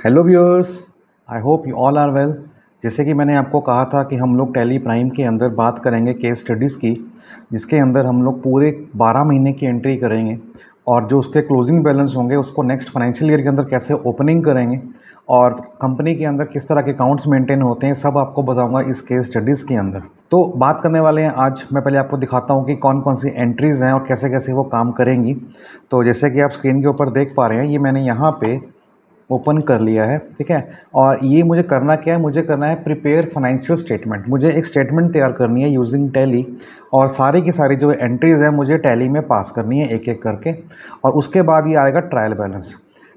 Hello viewers, I hope you all are well. जैसे कि मैंने आपको कहा था कि हम लोग टैली प्राइम के अंदर बात करेंगे केस स्टडीज़ की, जिसके अंदर हम लोग पूरे 12 महीने की एंट्री करेंगे और जो उसके क्लोजिंग बैलेंस होंगे उसको नेक्स्ट फाइनेंशियल ईयर के अंदर कैसे ओपनिंग करेंगे और कंपनी के अंदर किस तरह के अकाउंट्स मेंटेन होते हैं, सब आपको बताऊंगा इस केस स्टडीज़ के अंदर। तो बात करने वाले हैं आज। मैं पहले आपको दिखाता हूँ कि कौन कौन सी एंट्रीज़ हैं और कैसे कैसे वो काम करेंगी। तो जैसे कि आप स्क्रीन के ऊपर देख पा रहे हैं, ये मैंने यहाँ पे ओपन कर लिया है, ठीक है। और ये मुझे करना क्या है, मुझे करना है प्रिपेयर फाइनेंशियल स्टेटमेंट। मुझे एक स्टेटमेंट तैयार करनी है यूजिंग टैली और सारी की सारी जो एंट्रीज़ हैं मुझे टैली में पास करनी है एक एक करके। और उसके बाद ये आएगा trial balance.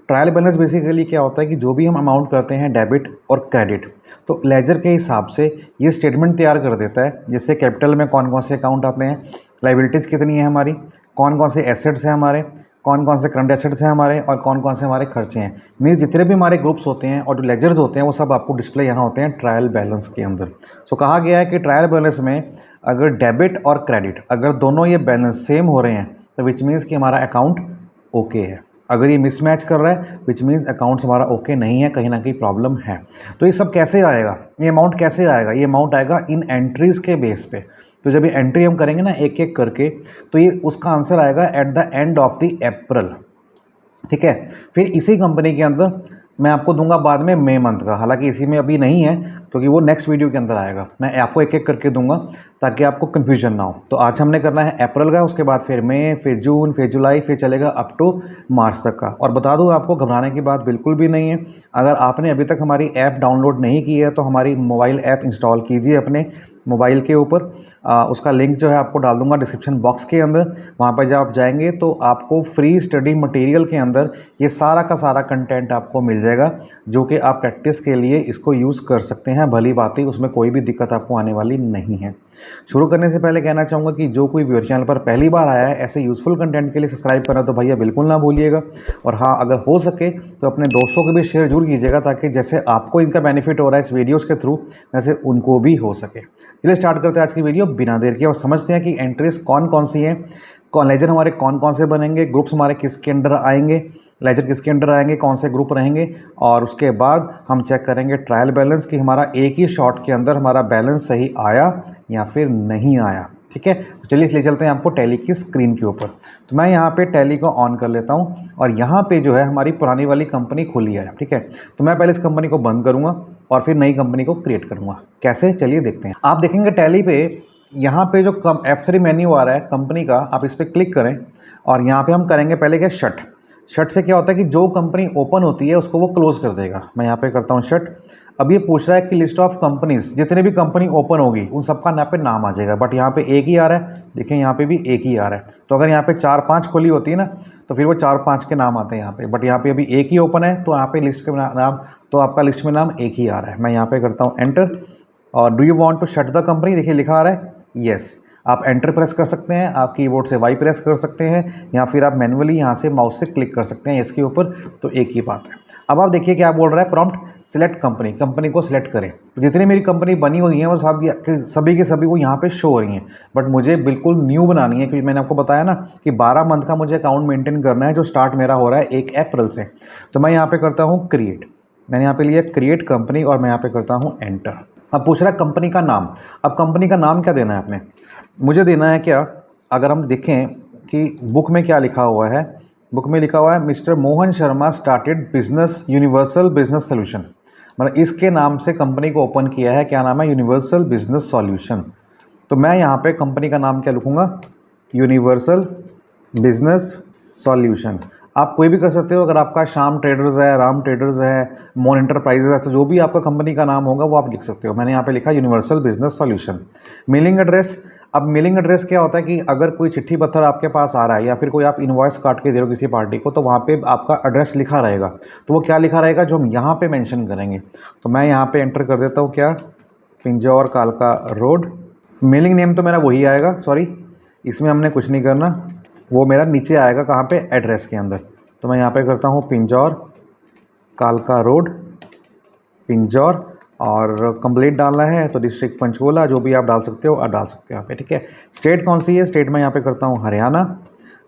Trial balance basically क्या होता है कि जो भी हम अमाउंट करते हैं डेबिट और क्रेडिट, तो लेजर के हिसाब से ये स्टेटमेंट तैयार कर देता है। जैसे कैपिटल में कौन कौन से अकाउंट आते हैं, लाइबिलिटीज़ कितनी है हमारी, कौन कौन से एसेट्स हैं हमारे, कौन कौन से करंट एसेट्स हैं हमारे और कौन कौन से हमारे खर्चे हैं। मीन्स जितने भी हमारे ग्रुप्स होते हैं और जो लेजर्स होते हैं वो सब आपको डिस्प्ले यहाँ होते हैं ट्रायल बैलेंस के अंदर। सो कहा गया है कि ट्रायल बैलेंस में अगर डेबिट और क्रेडिट अगर दोनों ये बैलेंस सेम हो रहे हैं तो विच मीन्स कि हमारा अकाउंट ओके है। अगर ये मिसमैच कर रहा है विच मीन्स अकाउंट्स हमारा ओके नहीं है, कहीं ना कहीं प्रॉब्लम है। तो ये सब कैसे आएगा, ये अमाउंट कैसे आएगा, ये अमाउंट आएगा इन एंट्रीज़ के बेस पे। तो जब ये एंट्री हम करेंगे ना एक एक करके, तो ये उसका आंसर आएगा at the end of the April, ठीक है। फिर इसी कंपनी के अंदर मैं आपको दूंगा बाद में मई मंथ का, हालांकि इसी में अभी नहीं है क्योंकि वो नेक्स्ट वीडियो के अंदर आएगा। मैं आपको एक एक करके दूंगा ताकि आपको कन्फ्यूजन ना हो। तो आज हमने करना है अप्रैल का, उसके बाद फिर मई, फिर जून, फिर जुलाई, फिर चलेगा अप टू मार्च तक का। और बता दूं आपको, घबराने की बात बिल्कुल भी नहीं है। अगर आपने अभी तक हमारी ऐप डाउनलोड नहीं की है तो हमारी मोबाइल ऐप इंस्टॉल कीजिए अपने मोबाइल के ऊपर। उसका लिंक जो है आपको डाल दूंगा डिस्क्रिप्शन बॉक्स के अंदर। वहाँ पर जब आप जाएंगे तो आपको फ्री स्टडी मटेरियल के अंदर ये सारा का सारा कंटेंट आपको मिल जाएगा, जो कि आप प्रैक्टिस के लिए इसको यूज़ कर सकते हैं। भली बात ही, उसमें कोई भी दिक्कत आपको आने वाली नहीं है। शुरू करने से पहले कहना चाहूँगा कि जो कोई व्यूअर चैनल पर पहली बार आया है ऐसे यूज़फुल कंटेंट के लिए सब्सक्राइब करना तो भैया बिल्कुल ना भूलिएगा। और हाँ, अगर हो सके तो अपने दोस्तों को भी शेयर जरूर कीजिएगा ताकि जैसे आपको इनका बेनिफिट हो रहा है इस वीडियोज़ के थ्रू, वैसे उनको भी हो सके। चलिए स्टार्ट करते हैं आज की वीडियो बिना देर के और समझते हैं कि एंट्रीज कौन कौन सी हैं, लेजर हमारे कौन कौन से बनेंगे, ग्रुप्स हमारे किसके अंडर आएंगे, लेजर किसके अंडर आएंगे, कौन से ग्रुप रहेंगे। और उसके बाद हम चेक करेंगे ट्रायल बैलेंस कि हमारा एक ही शॉट के अंदर हमारा बैलेंस सही आया या फिर नहीं आया, ठीक है। तो चलिए ले चलते हैं आपको टैली की स्क्रीन के ऊपर। तो मैं यहाँ पे टैली को ऑन कर लेता हूँ और यहाँ पे जो है हमारी पुरानी वाली कंपनी खुली है, ठीक है। तो मैं पहले इस कंपनी को बंद करूँगा और फिर नई कंपनी को क्रिएट करूँगा। कैसे, चलिए देखते हैं। आप देखेंगे टैली पे यहाँ पे जो F3 मेन्यू आ रहा है कंपनी का, आप इस पर क्लिक करें और यहाँ पे हम करेंगे पहले क्या, शट। शट से क्या होता है कि जो कंपनी ओपन होती है उसको वो क्लोज कर देगा। मैं यहाँ पे करता हूँ शट। अब ये पूछ रहा है कि लिस्ट ऑफ कंपनीज, जितने भी कंपनी ओपन होगी उन सबका यहाँ पे नाम आ जाएगा, बट यहाँ पे एक ही आ रहा है। देखिए यहाँ पे भी एक ही आ रहा है। तो अगर यहाँ पे 4-5 खुली होती है ना तो फिर वो 4-5 के नाम आते हैं यहाँ पे, बट यहाँ पे अभी एक ही ओपन है तो यहाँ पे लिस्ट के नाम, तो आपका लिस्ट में नाम एक ही आ रहा है। मैं यहाँ पे करता हूँ एंटर और do you want to shut the company, देखिए लिखा आ रहा है यस। आप एंटर प्रेस कर सकते हैं, आप कीबोर्ड से वाई प्रेस कर सकते हैं या फिर आप मैन्युअली यहाँ से माउस से क्लिक कर सकते हैं इसके ऊपर, तो एक ही बात है। अब आप देखिए क्या बोल रहा है, प्रॉम्प्ट सिलेक्ट कंपनी, कंपनी को सिलेक्ट करें। तो जितनी मेरी कंपनी बनी हुई है वो सभी के सभी वो यहाँ पे शो हो रही हैं, बट मुझे बिल्कुल न्यू बनानी है क्योंकि मैंने आपको बताया ना कि 12 मंथ का मुझे अकाउंट मेंटेन करना है, जो स्टार्ट मेरा हो रहा है 1 अप्रैल से। तो मैं यहाँ पे करता हूँ क्रिएट, मैंने यहाँ पे लिया क्रिएट कंपनी और मैं यहाँ पे करता हूँ एंटर। अब पूछ रहा है कंपनी का नाम। अब कंपनी का नाम क्या देना है आपने, मुझे देना है क्या, अगर हम देखें कि बुक में क्या लिखा हुआ है, बुक में लिखा हुआ है mister Mohan Sharma started business universal business solution, मतलब इसके नाम से कंपनी को ओपन किया है। क्या नाम है, यूनिवर्सल बिजनेस सॉल्यूशन। तो मैं यहाँ पे कंपनी का नाम क्या लिखूँगा, यूनिवर्सल बिजनेस सॉल्यूशन। आप कोई भी कर सकते हो, अगर आपका श्याम ट्रेडर्स है, राम ट्रेडर्स है, मोन एंटरप्राइजेज है, तो जो भी आपका कंपनी का नाम होगा वो आप लिख सकते हो। मैंने यहाँ पे लिखा universal business solution. Mailing address, अब मेलिंग एड्रेस क्या होता है कि अगर कोई चिट्ठी पत्थर आपके पास आ रहा है या फिर कोई आप इनवॉइस काट के दे रहे हो किसी पार्टी को, तो वहाँ पे आपका एड्रेस लिखा रहेगा। तो वो क्या लिखा रहेगा जो हम यहाँ पे मेंशन करेंगे। तो मैं यहाँ पे एंटर कर देता हूँ क्या, पिंजौर कालका रोड। मेलिंग नेम तो मेरा वही आएगा, सॉरी इसमें हमने कुछ नहीं करना, वो मेरा नीचे आएगा कहाँ पे, एड्रेस के अंदर। तो मैं यहाँ पे करता हूँ पिंजौर कालका रोड, पिंजौर, और कंप्लीट डालना है तो डिस्ट्रिक्ट पंचकुला, जो भी आप डाल सकते हो आप डाल सकते हो यहाँ पे, ठीक है। स्टेट कौन सी है, स्टेट में यहाँ पे करता हूँ हरियाणा।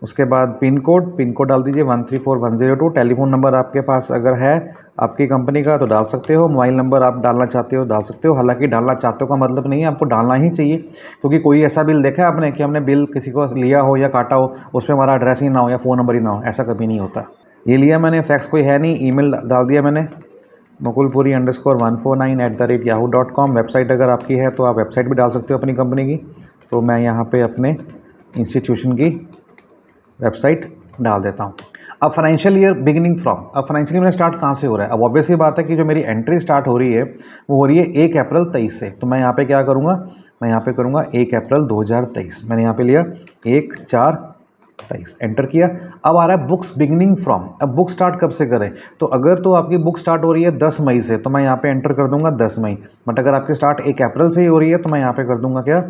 उसके बाद पिन कोड डाल दीजिए 134102। टेलीफोन नंबर आपके पास अगर है आपकी कंपनी का तो डाल सकते हो। मोबाइल नंबर आप डालना चाहते हो डाल सकते हो। हालांकि डालना चाहते हो का मतलब नहीं है, आपको डालना ही चाहिए, क्योंकि कोई ऐसा बिल देखा है आपने कि हमने बिल किसी को लिया हो या काटा हो, उसमें हमारा एड्रेस ही ना हो या फ़ोन नंबर ही ना हो, ऐसा कभी नहीं होता। ये लिया मैंने, फैक्स कोई है नहीं, ईमेल डाल दिया मैंने mukulpuri_149@yahoo.com। वेबसाइट अगर आपकी है तो आप वेबसाइट भी डाल सकते हो अपनी कंपनी की। तो मैं यहाँ पे अपने इंस्टीट्यूशन की वेबसाइट डाल देता हूँ। अब फाइनेंशियल ईयर बिगिनिंग फ्रॉम, अब फाइनेंशियल ईयर स्टार्ट कहाँ से हो रहा है। अब ऑब्वियस ही बात है कि जो मेरी एंट्री स्टार्ट हो रही है वो हो रही है 1 अप्रैल 23 से। तो मैं यहाँ पे क्या करूँगा, मैं यहाँ पे करूँगा 1 अप्रैल 2023। मैंने यहाँ पे लिया 1/4/23 एंटर किया। अब आ रहा है बुक्स बिगिनिंग फ्रॉम। अब बुक स्टार्ट कब से करें, तो अगर तो आपकी बुक स्टार्ट हो रही है 10 मई से तो मैं यहाँ पे एंटर कर दूंगा 10 मई। बट अगर आपकी स्टार्ट 1 अप्रैल से ही हो रही है तो मैं यहाँ पे कर दूंगा क्या,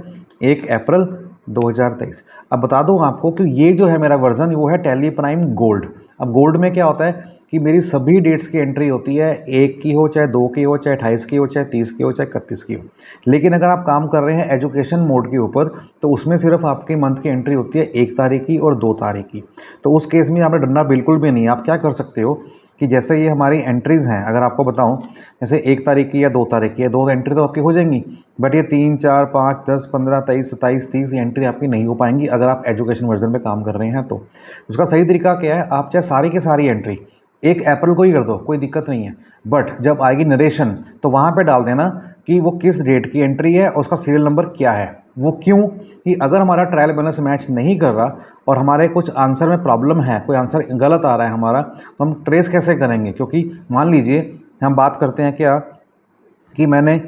1 अप्रैल 2023। अब बता दूं आपको कि ये जो है मेरा वर्जन वो है टैली प्राइम गोल्ड। अब गोल्ड में क्या होता है कि मेरी सभी डेट्स की एंट्री होती है, 1 की हो चाहे 2 की हो चाहे 28 की हो चाहे 30 की हो चाहे 31 की हो। लेकिन अगर आप काम कर रहे हैं एजुकेशन मोड के ऊपर तो उसमें सिर्फ आपकी मंथ की एंट्री होती है 1 तारीख की और 2 तारीख की। तो उस केस में आपने डरना बिल्कुल भी नहीं। आप क्या कर सकते हो कि जैसे ये हमारी एंट्रीज़ हैं, अगर आपको बताऊं जैसे 1 तारीख की या 2 तारीख की है, 2 एंट्री तो आपकी हो जाएंगी, बट ये 3, 4, 5, 10, 15, 23, 27, 30 ये एंट्री आपकी नहीं हो पाएंगी अगर आप एजुकेशन वर्जन पे काम कर रहे हैं। तो उसका सही तरीका क्या है, आप चाहे सारी की सारी एंट्री 1 अप्रैल को ही कर दो, कोई दिक्कत नहीं है। बट जब आएगी नरेशन तो वहाँ पे डाल देना कि वो किस डेट की एंट्री है और उसका सीरियल नंबर क्या है। वो क्यों कि अगर हमारा ट्रायल बैलेंस मैच नहीं कर रहा और हमारे कुछ आंसर में प्रॉब्लम है, कोई आंसर गलत आ रहा है हमारा, तो हम ट्रेस कैसे करेंगे। क्योंकि मान लीजिए हम बात करते हैं क्या कि मैंने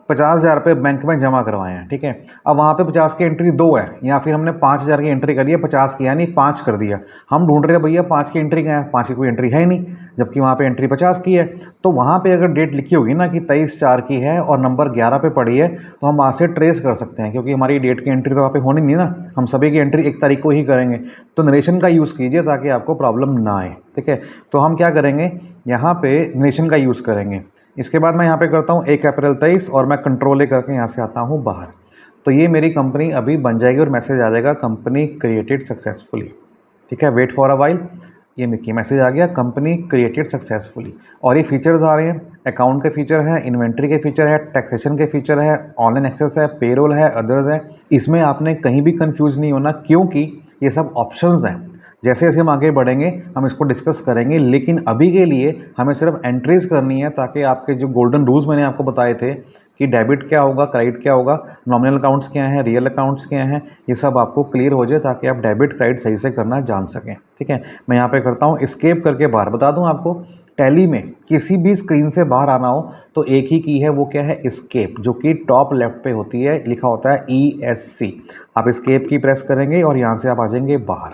50,000 रुपये बैंक में जमा करवाए हैं, ठीक है। अब वहाँ पे 50 की एंट्री 2 है या फिर हमने 5,000 की एंट्री करी है 50 की, यानी 5 कर दिया। हम ढूंढ रहे हैं भैया 5 की एंट्री क्या है, 5 की कोई एंट्री है ही नहीं, जबकि वहाँ पे एंट्री 50 की है। तो वहाँ पे अगर डेट लिखी होगी ना कि 23/4 की है और नंबर 11 पे पड़ी है तो हम वहाँ से ट्रेस कर सकते हैं, क्योंकि हमारी डेट की एंट्री तो वहाँ पे होनी नहीं ना, हम सभी की एंट्री 1 तारीख को ही करेंगे। तो नरेशन का यूज़ कीजिए ताकि आपको प्रॉब्लम ना आए, ठीक है। तो हम क्या करेंगे, यहाँ पे नरेशन का यूज़ करेंगे। इसके बाद मैं यहाँ पे करता हूँ 1 अप्रैल 23 और मैं कंट्रोल करके यहाँ से आता हूँ बाहर। तो ये मेरी कंपनी अभी बन जाएगी और मैसेज आ जाएगा कंपनी क्रिएटेड सक्सेसफुली, ठीक है। वेट फॉर अ वाइल, ये देखिए मैसेज आ गया कंपनी क्रिएटेड सक्सेसफुली। और ये फीचर्स आ रहे हैं, अकाउंट के फीचर हैं, इन्वेंट्री के फीचर है, टैक्सेशन के फीचर है, ऑनलाइन एक्सेस है, पेरोल है, अदर्स है। इसमें आपने कहीं भी कंफ्यूज नहीं होना, क्योंकि ये सब ऑप्शंस हैं। जैसे जैसे हम आगे बढ़ेंगे हम इसको डिस्कस करेंगे, लेकिन अभी के लिए हमें सिर्फ एंट्रीज करनी है ताकि आपके जो गोल्डन रूल्स मैंने आपको बताए थे कि डेबिट क्या होगा, क्रेडिट क्या होगा, नॉमिनल अकाउंट्स क्या हैं, रियल अकाउंट्स क्या हैं, ये सब आपको क्लियर हो जाए ताकि आप डेबिट क्रेडिट सही से करना जान सकें, ठीक है। मैं यहाँ पे करता हूँ एस्केप करके बाहर। बता दूँ आपको, टैली में किसी भी स्क्रीन से बाहर आना हो तो एक ही की है, वो क्या है, एस्केप, जो कि टॉप लेफ्ट पे होती है, लिखा होता है ESC। आप एस्केप की प्रेस करेंगे और यहाँ से आप आ जाएंगे बाहर।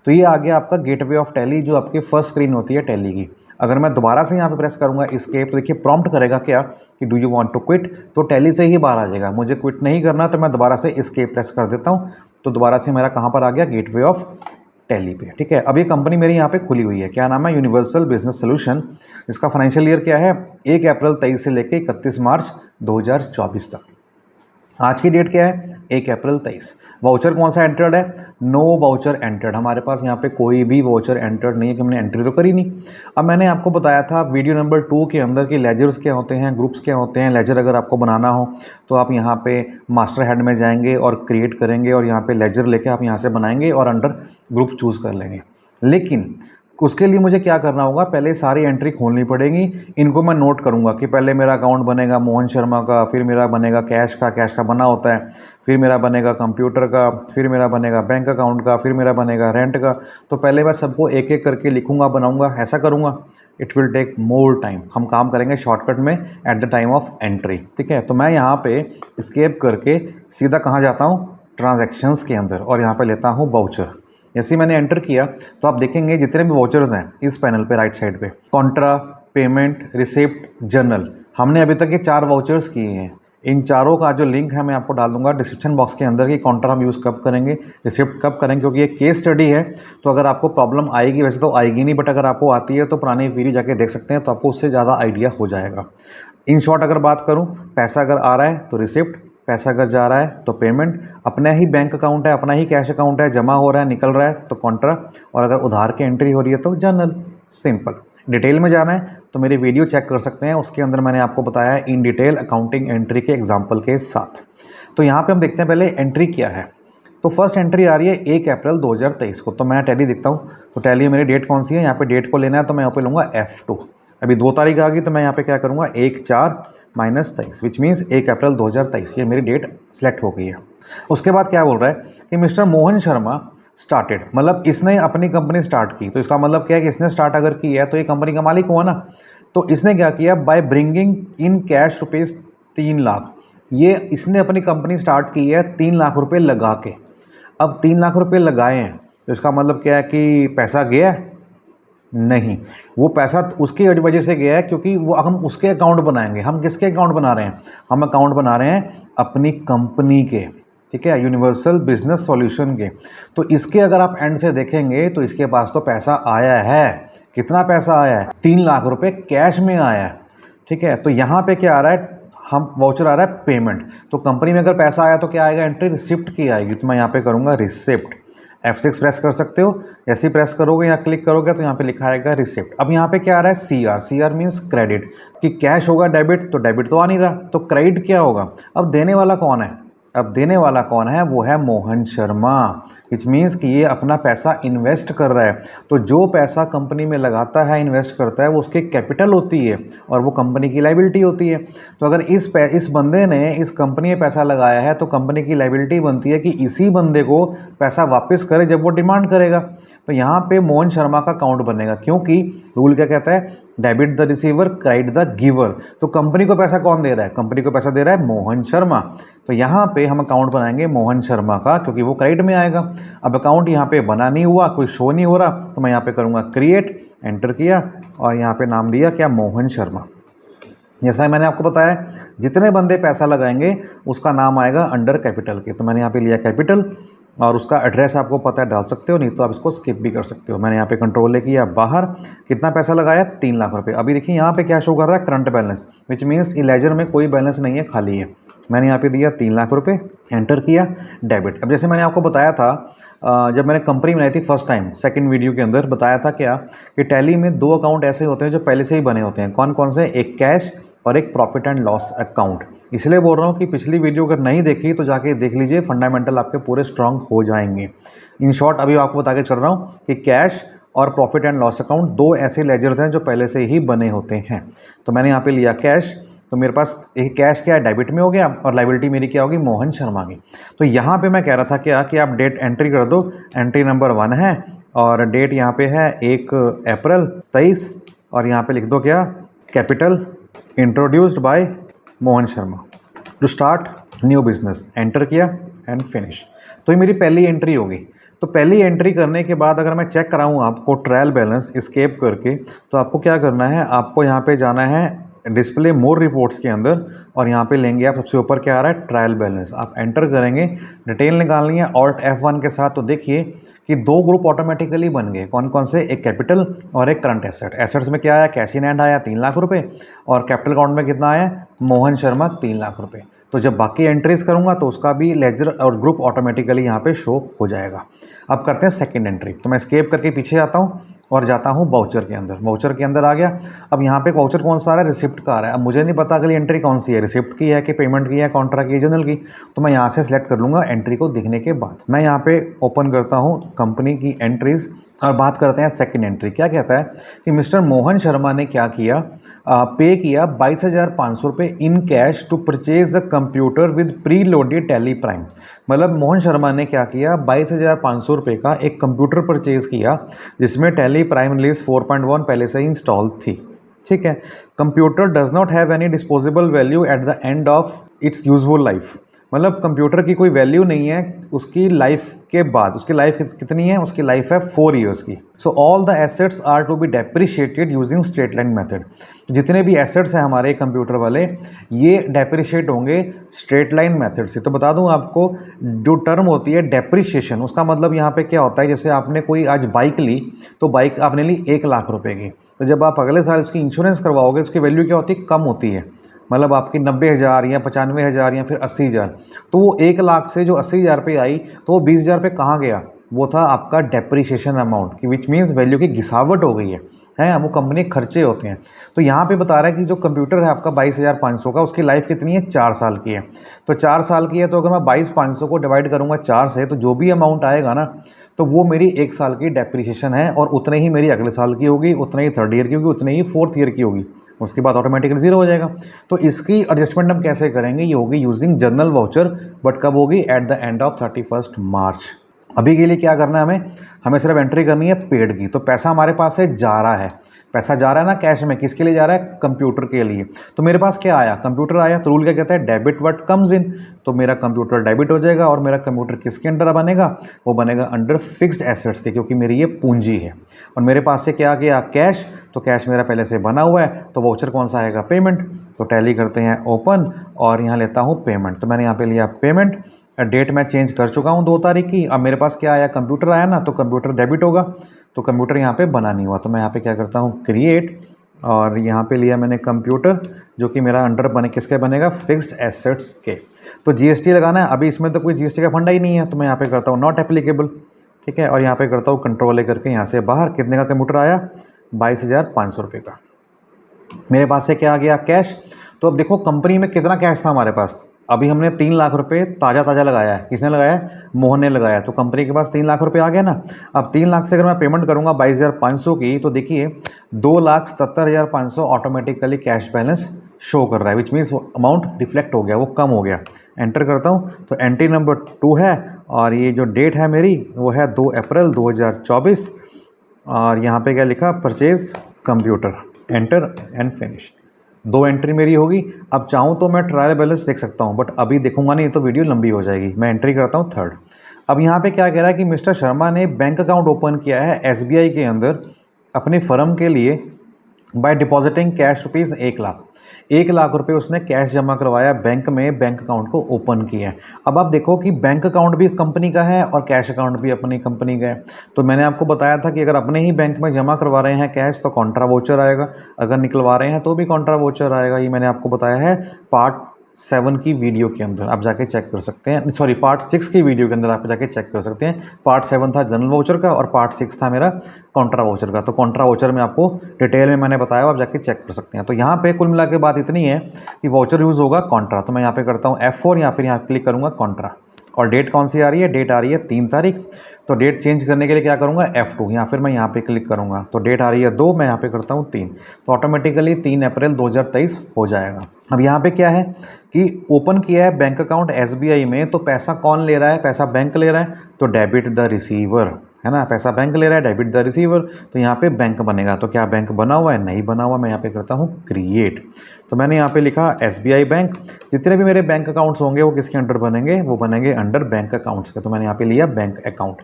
तो ये आ गया आपका गेटवे ऑफ टैली, जो आपकी फर्स्ट स्क्रीन होती है टैली की। अगर मैं दोबारा से यहाँ पे प्रेस करूँगा एस्केप तो देखिए प्रॉम्प्ट करेगा क्या कि do you want to quit, तो टैली से ही बाहर आ जाएगा। मुझे क्विट नहीं करना तो मैं दोबारा से एस्केप प्रेस कर देता हूँ, तो दोबारा से मेरा कहाँ पर आ गया, गेटवे ऑफ टैली पे, ठीक है। अब ये कंपनी मेरी यहाँ पे खुली हुई है, क्या नाम है, यूनिवर्सल बिजनेस सोल्यूशन। इसका फाइनेंशियल ईयर क्या है, 1 अप्रैल 23 से लेकर 31 मार्च 2024 तक। आज की डेट क्या है, 1 अप्रैल 23। वाउचर कौन सा एंटर्ड है, नो वाउचर एंटर्ड। हमारे पास यहाँ पे कोई भी वाउचर एंटर्ड नहीं है कि हमने एंट्री तो करी नहीं। अब मैंने आपको बताया था वीडियो नंबर 2 के अंदर कि लेजर्स क्या होते हैं, ग्रुप्स क्या होते हैं। लेजर अगर आपको बनाना हो तो आप यहाँ पे मास्टर हेड में जाएंगे और क्रिएट करेंगे और यहाँ पे लेजर लेके आप यहाँ से बनाएंगे और अंडर ग्रुप चूज़ कर लेंगे। लेकिन उसके लिए मुझे क्या करना होगा, पहले सारी एंट्री खोलनी पड़ेगी। इनको मैं नोट करूंगा कि पहले मेरा अकाउंट बनेगा मोहन शर्मा का, फिर मेरा बनेगा कैश का बना होता है, फिर मेरा बनेगा कंप्यूटर का, फिर मेरा बनेगा बैंक अकाउंट का, फिर मेरा बनेगा रेंट का। तो पहले मैं सबको एक एक करके लिखूंगा, बनाऊंगा, ऐसा करूंगा। It will take more time. हम काम करेंगे शॉर्टकट में at the time of entry, ठीक है। तो मैं यहाँ पे एस्केप करके सीधा कहाँ जाता हूँ, ट्रांजैक्शंस के अंदर, और यहाँ पे लेता हूँ वाउचर। जैसे मैंने एंटर किया तो आप देखेंगे जितने भी वाउचर्स हैं इस पैनल पे राइट साइड पे, कॉन्ट्रा, पेमेंट, रिसिप्ट, जर्नल, हमने अभी तक ये 4 वाउचर्स किए हैं। इन चारों का जो लिंक है मैं आपको डाल दूंगा डिस्क्रिप्शन बॉक्स के अंदर कि कॉन्ट्रा हम यूज़ कब करेंगे, रिसिप्ट कब करेंगे, क्योंकि ये केस स्टडी है। तो अगर आपको प्रॉब्लम आएगी, वैसे तो आएगी नहीं, बट अगर आपको आती है तो पुरानी वीडियो जाके देख सकते हैं, तो आपको उससे ज़्यादा आइडिया हो जाएगा। इन शॉर्ट अगर बात करूँ, पैसा अगर आ रहा है तो रिसिप्ट, पैसा अगर जा रहा है तो पेमेंट, अपना ही बैंक अकाउंट है, अपना ही कैश अकाउंट है, जमा हो रहा है, निकल रहा है तो कॉन्ट्रा, और अगर उधार की एंट्री हो रही है तो जर्नल। सिंपल। डिटेल में जाना है तो मेरी वीडियो चेक कर सकते हैं, उसके अंदर मैंने आपको बताया है इन डिटेल अकाउंटिंग एंट्री के एग्जाम्पल के साथ। तो यहाँ पे हम देखते हैं पहले एंट्री क्या है। तो फर्स्ट एंट्री आ रही है 1 अप्रैल 2023 को। तो मैं टैली दिखता हूँ, तो टैली मेरी डेट कौन सी है, यहाँ पे डेट को लेना है तो मैं यहाँ पे लूँगा F2। अभी 2 तारीख आ गई तो मैं यहाँ पे क्या करूँगा 1/4 - 23, विच मीन्स 1 अप्रैल 2023, ये मेरी डेट सेलेक्ट हो गई है। उसके बाद क्या बोल रहा है कि मिस्टर मोहन शर्मा स्टार्टेड, मतलब इसने अपनी कंपनी स्टार्ट की। तो इसका मतलब क्या है कि इसने स्टार्ट अगर की है तो ये कंपनी का मालिक हुआ ना। तो इसने क्या किया, by bringing in cash rupees 3 lakh, ये इसने अपनी कंपनी स्टार्ट की है 3 लाख रुपए लगा के। अब 3 लाख रुपए लगाए हैं तो इसका मतलब क्या है कि पैसा गया है? नहीं, वो पैसा उसकी वजह से गया है क्योंकि वो हम उसके अकाउंट बनाएंगे। हम किसके अकाउंट बना रहे हैं, हम अकाउंट बना रहे हैं अपनी कंपनी के, ठीक है, यूनिवर्सल बिजनेस सॉल्यूशन के। तो इसके अगर आप एंड से देखेंगे तो इसके पास तो पैसा आया है। कितना पैसा आया है? 3 लाख रुपए कैश में आया है, ठीक है। तो यहाँ पे क्या आ रहा है, हम वाउचर आ रहा है पेमेंट। तो कंपनी में अगर पैसा आया तो क्या आएगा, एंट्री रिसिप्ट की आएगी। तो मैं यहाँ पे करूँगा रिसिप्ट, F6 प्रेस कर सकते हो, जैसे ही प्रेस करोगे या क्लिक करोगे तो यहाँ पे लिखा आएगा रिसिप्ट। अब यहाँ पे क्या आ रहा है CR, CR मीन्स क्रेडिट, कि कैश होगा डेबिट, तो डेबिट तो आ नहीं रहा, तो क्रेडिट क्या होगा। अब देने वाला कौन है, अब देने वाला कौन है, वो है मोहन शर्मा, विच मीन्स कि ये अपना पैसा इन्वेस्ट कर रहा है। तो जो पैसा कंपनी में लगाता है, इन्वेस्ट करता है, वो उसकी कैपिटल होती है और वो कंपनी की लायबिलिटी होती है। तो अगर इस बंदे ने इस कंपनी में पैसा लगाया है तो कंपनी की लायबिलिटी बनती है कि इसी बंदे को पैसा वापस करे जब वो डिमांड करेगा। तो यहाँ पे मोहन शर्मा का अकाउंट बनेगा, क्योंकि रूल क्या कहता है, debit the receiver credit the giver. तो कंपनी को पैसा कौन दे रहा है, कंपनी को पैसा दे रहा है मोहन शर्मा। तो यहाँ पे हम अकाउंट बनाएंगे मोहन शर्मा का, क्योंकि वो क्रेडिट में आएगा। अब अकाउंट यहाँ पे बना नहीं हुआ, कोई शो नहीं हो रहा, तो मैं यहाँ पे करूँगा क्रिएट, एंटर किया और यहाँ पे नाम दिया क्या, मोहन शर्मा। जैसा मैंने आपको बताया जितने बंदे पैसा लगाएंगे उसका नाम आएगा अंडर कैपिटल के। तो मैंने यहाँ पे लिया कैपिटल और उसका एड्रेस आपको पता है डाल सकते हो, नहीं तो आप इसको स्किप भी कर सकते हो। मैंने यहाँ पे कंट्रोल ले किया बाहर, कितना पैसा लगाया 3 लाख रुपए। अभी देखिए यहाँ पे क्या शो कर रहा है, current balance, which means ledger में कोई बैलेंस नहीं है, खाली है। मैंने यहाँ पे दिया 3 लाख रुपए, एंटर किया, डेबिट। अब जैसे मैंने आपको बताया था जब मैंने कंपनी बनाई थी फर्स्ट टाइम, सेकंड वीडियो के अंदर बताया था क्या कि टैली में 2 अकाउंट ऐसे होते हैं जो पहले से ही बने होते हैं। कौन कौन से, एक कैश और एक प्रॉफिट एंड लॉस अकाउंट। इसलिए बोल रहा हूँ कि पिछली वीडियो अगर नहीं देखी तो जाके देख लीजिए, फंडामेंटल आपके पूरे स्ट्रांग हो जाएंगे। इन शॉर्ट अभी आपको बता के चल रहा हूँ कि कैश और प्रॉफिट एंड लॉस अकाउंट 2 ऐसे लेजर्स हैं जो पहले से ही बने होते हैं। तो मैंने यहाँ पे लिया कैश, तो मेरे पास एक कैश क्या है, डेबिट में हो गया, और लायबिलिटी मेरी क्या होगी, मोहन शर्मा की। तो यहाँ पे मैं कह रहा था क्या कि आप डेट एंट्री कर दो, एंट्री नंबर 1 है और डेट यहाँ पे है 1 अप्रैल 23 और यहाँ पे लिख दो क्या, capital introduced by Mohan Sharma to start new business. Enter किया एंड फिनिश। तो ये मेरी पहली एंट्री होगी। तो पहली एंट्री करने के बाद अगर मैं चेक कराऊँ आपको ट्रायल बैलेंस एस्केप करके, तो आपको क्या करना है, आपको यहाँ पे जाना है डिस्प्ले मोर रिपोर्ट्स के अंदर और यहाँ पे लेंगे आप सबसे ऊपर क्या आ रहा है, ट्रायल बैलेंस। आप एंटर करेंगे, डिटेल निकालनी है ऑल्ट F1 के साथ। तो देखिए कि 2 ग्रुप ऑटोमेटिकली बन गए। कौन कौन से, एक कैपिटल और एक करंट एसेट। एसेट्स में क्या आया, कैश इन हैंड आया 3 लाख रुपए और कैपिटल अकाउंट में कितना आया, मोहन शर्मा 3 लाख रुपए। तो जब बाकी एंट्रीज करूंगा तो उसका भी लेजर और ग्रुप ऑटोमेटिकली यहाँ पे शो हो जाएगा। अब करते हैं सेकंड एंट्री। तो मैं स्केप करके पीछे आता हूँ और जाता हूँ वाउचर के अंदर। वाउचर के अंदर आ गया। अब यहाँ पे वाउचर कौन सा आ रहा है, रिसिप्ट का आ रहा है। अब मुझे नहीं पता अगली एंट्री कौन सी है, रिसिप्ट की है कि पेमेंट की है, कॉन्ट्रैक्ट की, जनरल की। तो मैं यहाँ से सिलेक्ट कर लूँगा एंट्री को दिखने के बाद। मैं यहाँ पे ओपन करता हूँ कंपनी की एंट्रीज और बात करते हैं सेकंड एंट्री। क्या कहता है कि मिस्टर मोहन शर्मा ने क्या किया, पे किया 22,500 रुपये in cash to purchase a computer with preloaded Tally prime. मतलब मोहन शर्मा ने क्या किया, 22,500 रुपये का एक कंप्यूटर परचेज किया जिसमें टैली प्राइम रिलीज 4.1 पहले से ही इंस्टॉल थी। ठीक है। Computer does not have any disposable value at the end of its useful life. मतलब कंप्यूटर की कोई वैल्यू नहीं है उसकी लाइफ के बाद। उसकी लाइफ कितनी है, उसकी लाइफ है 4 ईयर्स की। So all the assets are to be depreciated using straight line method. जितने भी एसेट्स हैं हमारे कंप्यूटर वाले, ये डेप्रिशिएट होंगे स्ट्रेट लाइन मेथड से। तो बता दूं आपको, जो टर्म होती है डेप्रिशिएशन, उसका मतलब यहाँ पे क्या होता है, जैसे आपने कोई आज बाइक ली, तो बाइक आपने ली 1 लाख रुपए की, तो जब आप अगले साल उसकी इंश्योरेंस करवाओगे उसकी वैल्यू क्या होती है, कम होती है। मतलब आपकी 90,000 या 95,000 या फिर 80,000, तो वो 1 लाख से जो 80,000 पे आई तो वो 20,000 पे कहाँ गया? वो था आपका डेप्रिसिएशन अमाउंट की, विच मीन्स वैल्यू की गिसावट हो गई है वो कंपनी के खर्चे होते हैं। तो यहाँ पे बता रहा है कि जो कंप्यूटर है आपका 22,500 का, उसकी लाइफ कितनी है? 4 साल की है। तो 4 साल की है, तो अगर मैं 22,500 को डिवाइड करूँगा 4 से, तो जो भी अमाउंट आएगा ना, तो वो मेरी 1 साल की डेप्रिसिएशन है, और उतने ही मेरी अगले साल की होगी, उतने ही 3rd ईयर की होगी, उतने ही 4th ईयर की होगी। उसके बाद ऑटोमेटिकली 0 हो जाएगा। तो इसकी एडजस्टमेंट हम कैसे करेंगे? ये होगी यूजिंग जनरल वाउचर, बट कब होगी? एट द एंड ऑफ 31 मार्च। अभी के लिए क्या करना है हमें सिर्फ एंट्री करनी है पेड की। तो पैसा हमारे पास से जा रहा है, पैसा जा रहा है ना कैश में, किसके लिए जा रहा है? कंप्यूटर के लिए। तो मेरे पास क्या आया? कंप्यूटर आया। तो रूल क्या कहता है? Debit what comes in. तो मेरा कंप्यूटर डेबिट हो जाएगा, और मेरा कंप्यूटर किसके अंडर बनेगा? वो बनेगा अंडर फिक्स्ड एसेट्स के, क्योंकि मेरी ये पूंजी है। और मेरे पास से क्या गया? कैश। तो कैश मेरा पहले से बना हुआ है, तो वाउचर कौन सा आएगा? पेमेंट। तो टैली करते हैं ओपन, और यहाँ लेता हूँ पेमेंट। तो मैंने यहाँ पे लिया पेमेंट। डेट मैं चेंज कर चुका हूँ 2 तारीख की। अब मेरे पास क्या आया? कंप्यूटर आया ना, तो कंप्यूटर डेबिट होगा। तो कंप्यूटर यहाँ पे बना नहीं हुआ, तो मैं यहाँ पे क्या करता हूँ? क्रिएट, और यहाँ पे लिया मैंने कंप्यूटर, जो कि मेरा अंडर बने किसके बनेगा? फिक्स्ड एसेट्स के। तो जीएसटी लगाना है। अभी इसमें तो कोई जीएसटी का फंडा ही नहीं है, तो मैं यहाँ पे करता हूँ नॉट एप्लीकेबल। ठीक है, और यहाँ पे करता हूँ कंट्रोल करके यहाँ से बाहर। कितने का कंप्यूटर आया? 22,500 रुपये का। मेरे पास से क्या आ गया? कैश। तो अब देखो कंपनी में कितना कैश था हमारे पास। अभी हमने 3 लाख रुपए ताज़ा लगाया है। किसने लगाया है? मोहन ने लगाया। तो कंपनी के पास 3 लाख रुपए आ गया ना। अब 3 लाख से अगर मैं पेमेंट करूंगा 22,500 की, तो देखिए 2,77,500 ऑटोमेटिकली कैश बैलेंस शो कर रहा है, विच मीन्स अमाउंट रिफ्लेक्ट हो गया, वो कम हो गया। एंटर करता हूँ, तो एंट्री नंबर 2 है, और ये जो डेट है मेरी वो है 2 अप्रैल 2024। और यहाँ पे क्या लिखा? Purchase computer. Enter and finish. 2 entry मेरी होगी। अब चाहूँ तो मैं ट्रायल बैलेंस देख सकता हूँ, बट अभी देखूंगा नहीं तो वीडियो लंबी हो जाएगी। मैं एंट्री करता हूँ 3rd। अब यहाँ पे क्या कह रहा है कि मिस्टर शर्मा ने बैंक अकाउंट ओपन किया है एसबीआई के अंदर अपनी फर्म के लिए by depositing cash rupees 1 lakh. 1 lakh रुपए उसने कैश जमा करवाया बैंक में, बैंक अकाउंट को ओपन किया है। अब आप देखो कि बैंक अकाउंट भी कंपनी का है और कैश अकाउंट भी अपनी कंपनी का है। तो मैंने आपको बताया था कि अगर अपने ही बैंक में जमा करवा रहे हैं कैश तो कॉन्ट्रा वोचर आएगा, अगर निकलवा रहे हैं तो भी कॉन्ट्रा वोचर आएगा। ये मैंने आपको बताया है पार्ट 7 की वीडियो के अंदर, आप जाके चेक कर सकते हैं। सॉरी, पार्ट 6 की वीडियो के अंदर आप जाके चेक कर सकते हैं। पार्ट 7 था जनरल वाउचर का, और पार्ट 6 था मेरा कॉन्ट्रा वाउचर का। तो कॉन्ट्रा वाउचर में आपको डिटेल में मैंने बताया, आप जाके चेक कर सकते हैं। तो यहाँ पे कुल मिला के बात इतनी है कि वाउचर यूज़ होगा कॉन्ट्रा। तो मैं यहाँ पे करता हूँ F4, या फिर यहाँ क्लिक करूँगा कॉन्ट्रा। और डेट कौन सी आ रही है? डेट आ रही है 3 तारीख। तो डेट चेंज करने के लिए क्या करूँगा? F2, या फिर मैं यहाँ पे क्लिक करूँगा। तो डेट आ रही है 2, मैं यहाँ पे करता हूँ 3। तो ऑटोमेटिकली 3 अप्रैल 2023 हो जाएगा। अब यहाँ पे क्या है कि ओपन किया है बैंक अकाउंट एसबीआई में, तो पैसा कौन ले रहा है? पैसा बैंक ले रहा है, तो डेबिट द रिसीवर, है ना। पैसा बैंक ले रहा है, डेबिट द रिसीवर। तो यहाँ पे बैंक बनेगा। तो क्या बैंक बना हुआ है? नहीं बना हुआ। मैं यहाँ पे करता हूँ क्रिएट। तो मैंने यहाँ पे लिखा एसबीआई बैंक। जितने भी मेरे बैंक अकाउंट्स होंगे वो किसके अंडर बनेंगे? वो बनेंगे अंडर बैंक अकाउंट्स के। तो मैंने यहाँ पे लिया बैंक अकाउंट,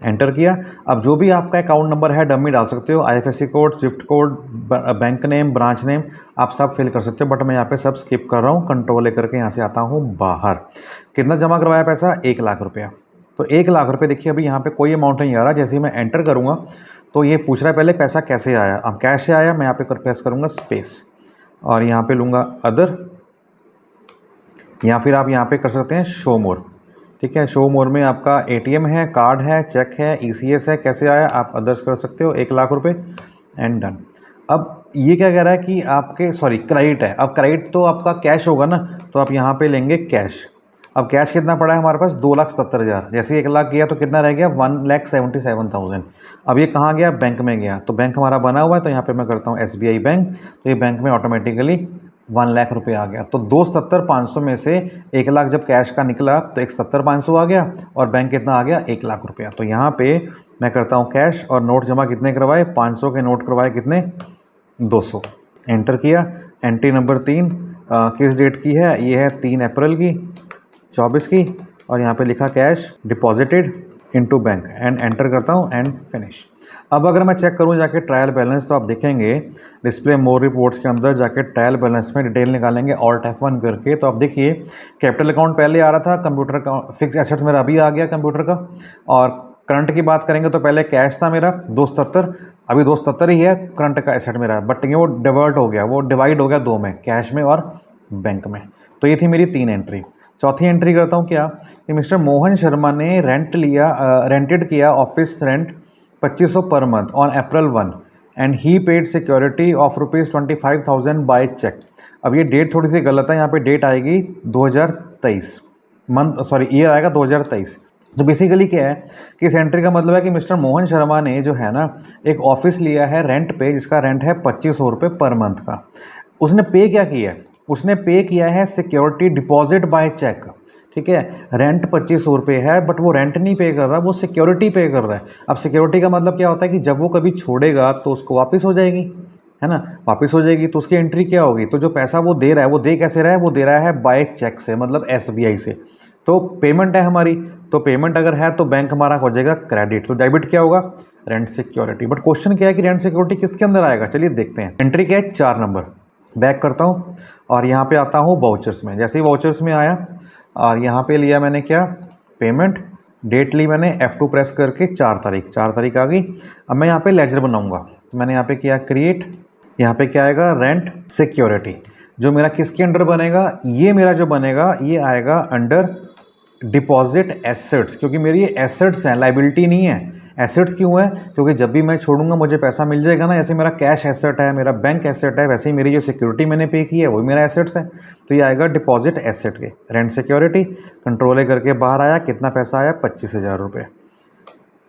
एंटर किया। अब जो भी आपका अकाउंट नंबर है डमी डाल सकते हो, IFSC code, Swift code, bank name, branch name, आप सब फिल कर सकते हो। बट मैं यहाँ पे सब स्किप कर रहा हूँ। कंट्रोल करके यहाँ से आता हूँ बाहर। कितना जमा करवाया पैसा? 1 लाख रुपया। तो 1 लाख रुपये देखिए अभी यहाँ पे कोई अमाउंट नहीं आ रहा। जैसे ही मैं एंटर करूँगा तो ये पूछ रहा है पहले पैसा कैसे आया। अब कैश से आया, मैं यहाँ पे प्रेस करूँगा स्पेस, और यहाँ पे लूँगा अदर, या फिर आप यहाँ पे कर सकते हैं शो मोर। ठीक है, शो मोर में आपका एटीएम है, कार्ड है, चेक है, ईसीएस है, कैसे आया आप अदर्स कर सकते हो। 1 लाख रुपए एंड डन। अब ये क्या कह रहा है कि आपके क्रेडिट है। अब क्रेडिट तो आपका कैश होगा ना, तो आप यहाँ पे लेंगे कैश। अब कैश कितना पड़ा है हमारे पास? 2,77,000। जैसे 1 लाख गया तो कितना रह गया? 1,77,000। अब ये कहाँ गया? बैंक में गया। तो बैंक हमारा बना हुआ है, तो यहाँ पे मैं करता हूँ एसबीआई बैंक। तो ये बैंक में ऑटोमेटिकली 1 लाख रुपये आ गया। तो 2,77,500 में से 1 लाख जब कैश का निकला तो 1,77,500 आ गया, और बैंक कितना आ गया? 1 लाख रुपया। तो यहाँ पे मैं करता हूँ कैश, और नोट जमा कितने करवाए? 500 के नोट करवाए, कितने? 200। एंटर किया। एंट्री नंबर 3 किस डेट की है? ये है 3 अप्रैल की 24 की, और यहाँ पे लिखा cash deposited into bank, and enter करता हूँ एंड फिनिश। अब अगर मैं चेक करूँ जाके ट्रायल बैलेंस, तो आप देखेंगे डिस्प्ले मोर रिपोर्ट्स के अंदर जाके ट्रायल बैलेंस में डिटेल निकालेंगे ऑल्ट F1 करके। तो आप देखिए कैपिटल अकाउंट पहले आ रहा था, कंप्यूटर का फिक्स एसेट्स मेरा अभी आ गया कंप्यूटर का। और करंट की बात करेंगे तो पहले कैश था मेरा 277, अभी 277 ही है करंट का एसेट मेरा, बट ये वो डिवर्ट हो गया, वो डिवाइड हो गया 2 में, कैश में और बैंक में। तो ये थी मेरी 3 एंट्री। चौथी एंट्री करता हूँ क्या कि मिस्टर मोहन शर्मा ने रेंटेड किया office rent 2500 per month on April 1 and he paid security of ₹25,000 by cheque. अब ये डेट थोड़ी सी गलत है, यहाँ पे डेट आएगी 2023 ईयर आएगा 2023। तो बेसिकली क्या है कि इस एंट्री का मतलब है कि मिस्टर मोहन शर्मा ने जो है ना एक ऑफिस लिया है रेंट पे, जिसका रेंट है 2500 रुपये पर मंथ का। उसने पे क्या किया है, उसने पे किया है सिक्योरिटी डिपॉजिट बाय चेक। ठीक है, रेंट 2500 रुपये है, बट वो रेंट नहीं पे कर रहा, वो सिक्योरिटी पे कर रहा है। अब सिक्योरिटी का मतलब क्या होता है कि जब वो कभी छोड़ेगा तो उसको वापस हो जाएगी, है ना, वापस हो जाएगी। तो उसकी एंट्री क्या होगी, तो जो पैसा वो दे रहा है वो दे कैसे रहा है, वो दे रहा है बाय चेक से, मतलब SBI से। तो पेमेंट है हमारी, तो पेमेंट अगर है तो बैंक हमारा हो जाएगा क्रेडिट, तो डेबिट क्या होगा, रेंट सिक्योरिटी। बट क्वेश्चन क्या है कि रेंट सिक्योरिटी किसके अंदर आएगा, चलिए देखते हैं। एंट्री क्या है, 4 नंबर। बैक करता हूँ और यहाँ पे आता हूँ वाउचर्स में। जैसे ही वाउचर्स में आया और यहाँ पे लिया मैंने क्या, पेमेंट, डेट ली मैंने F2 प्रेस करके 4 तारीख आ गई। अब मैं यहाँ पे लेजर बनाऊंगा, तो मैंने यहाँ पे किया क्रिएट। यहाँ पे क्या आएगा, रेंट सिक्योरिटी। जो मेरा किसके अंडर बनेगा, ये मेरा जो बनेगा ये आएगा अंडर डिपॉजिट एसेट्स, क्योंकि मेरी ये एसेट्स हैं, लाइबिलिटी नहीं है। एसेट्स क्यों है, क्योंकि जब भी मैं छोड़ूंगा मुझे पैसा मिल जाएगा ना। जैसे मेरा कैश एसेट है, मेरा बैंक एसेट है, वैसे ही मेरी जो सिक्योरिटी मैंने पे की है वही मेरा एसेट्स है। तो ये आएगा डिपॉजिट एसेट के, रेंट सिक्योरिटी। कंट्रोल ए करके बाहर आया, कितना पैसा आया, 25,000 रुपये।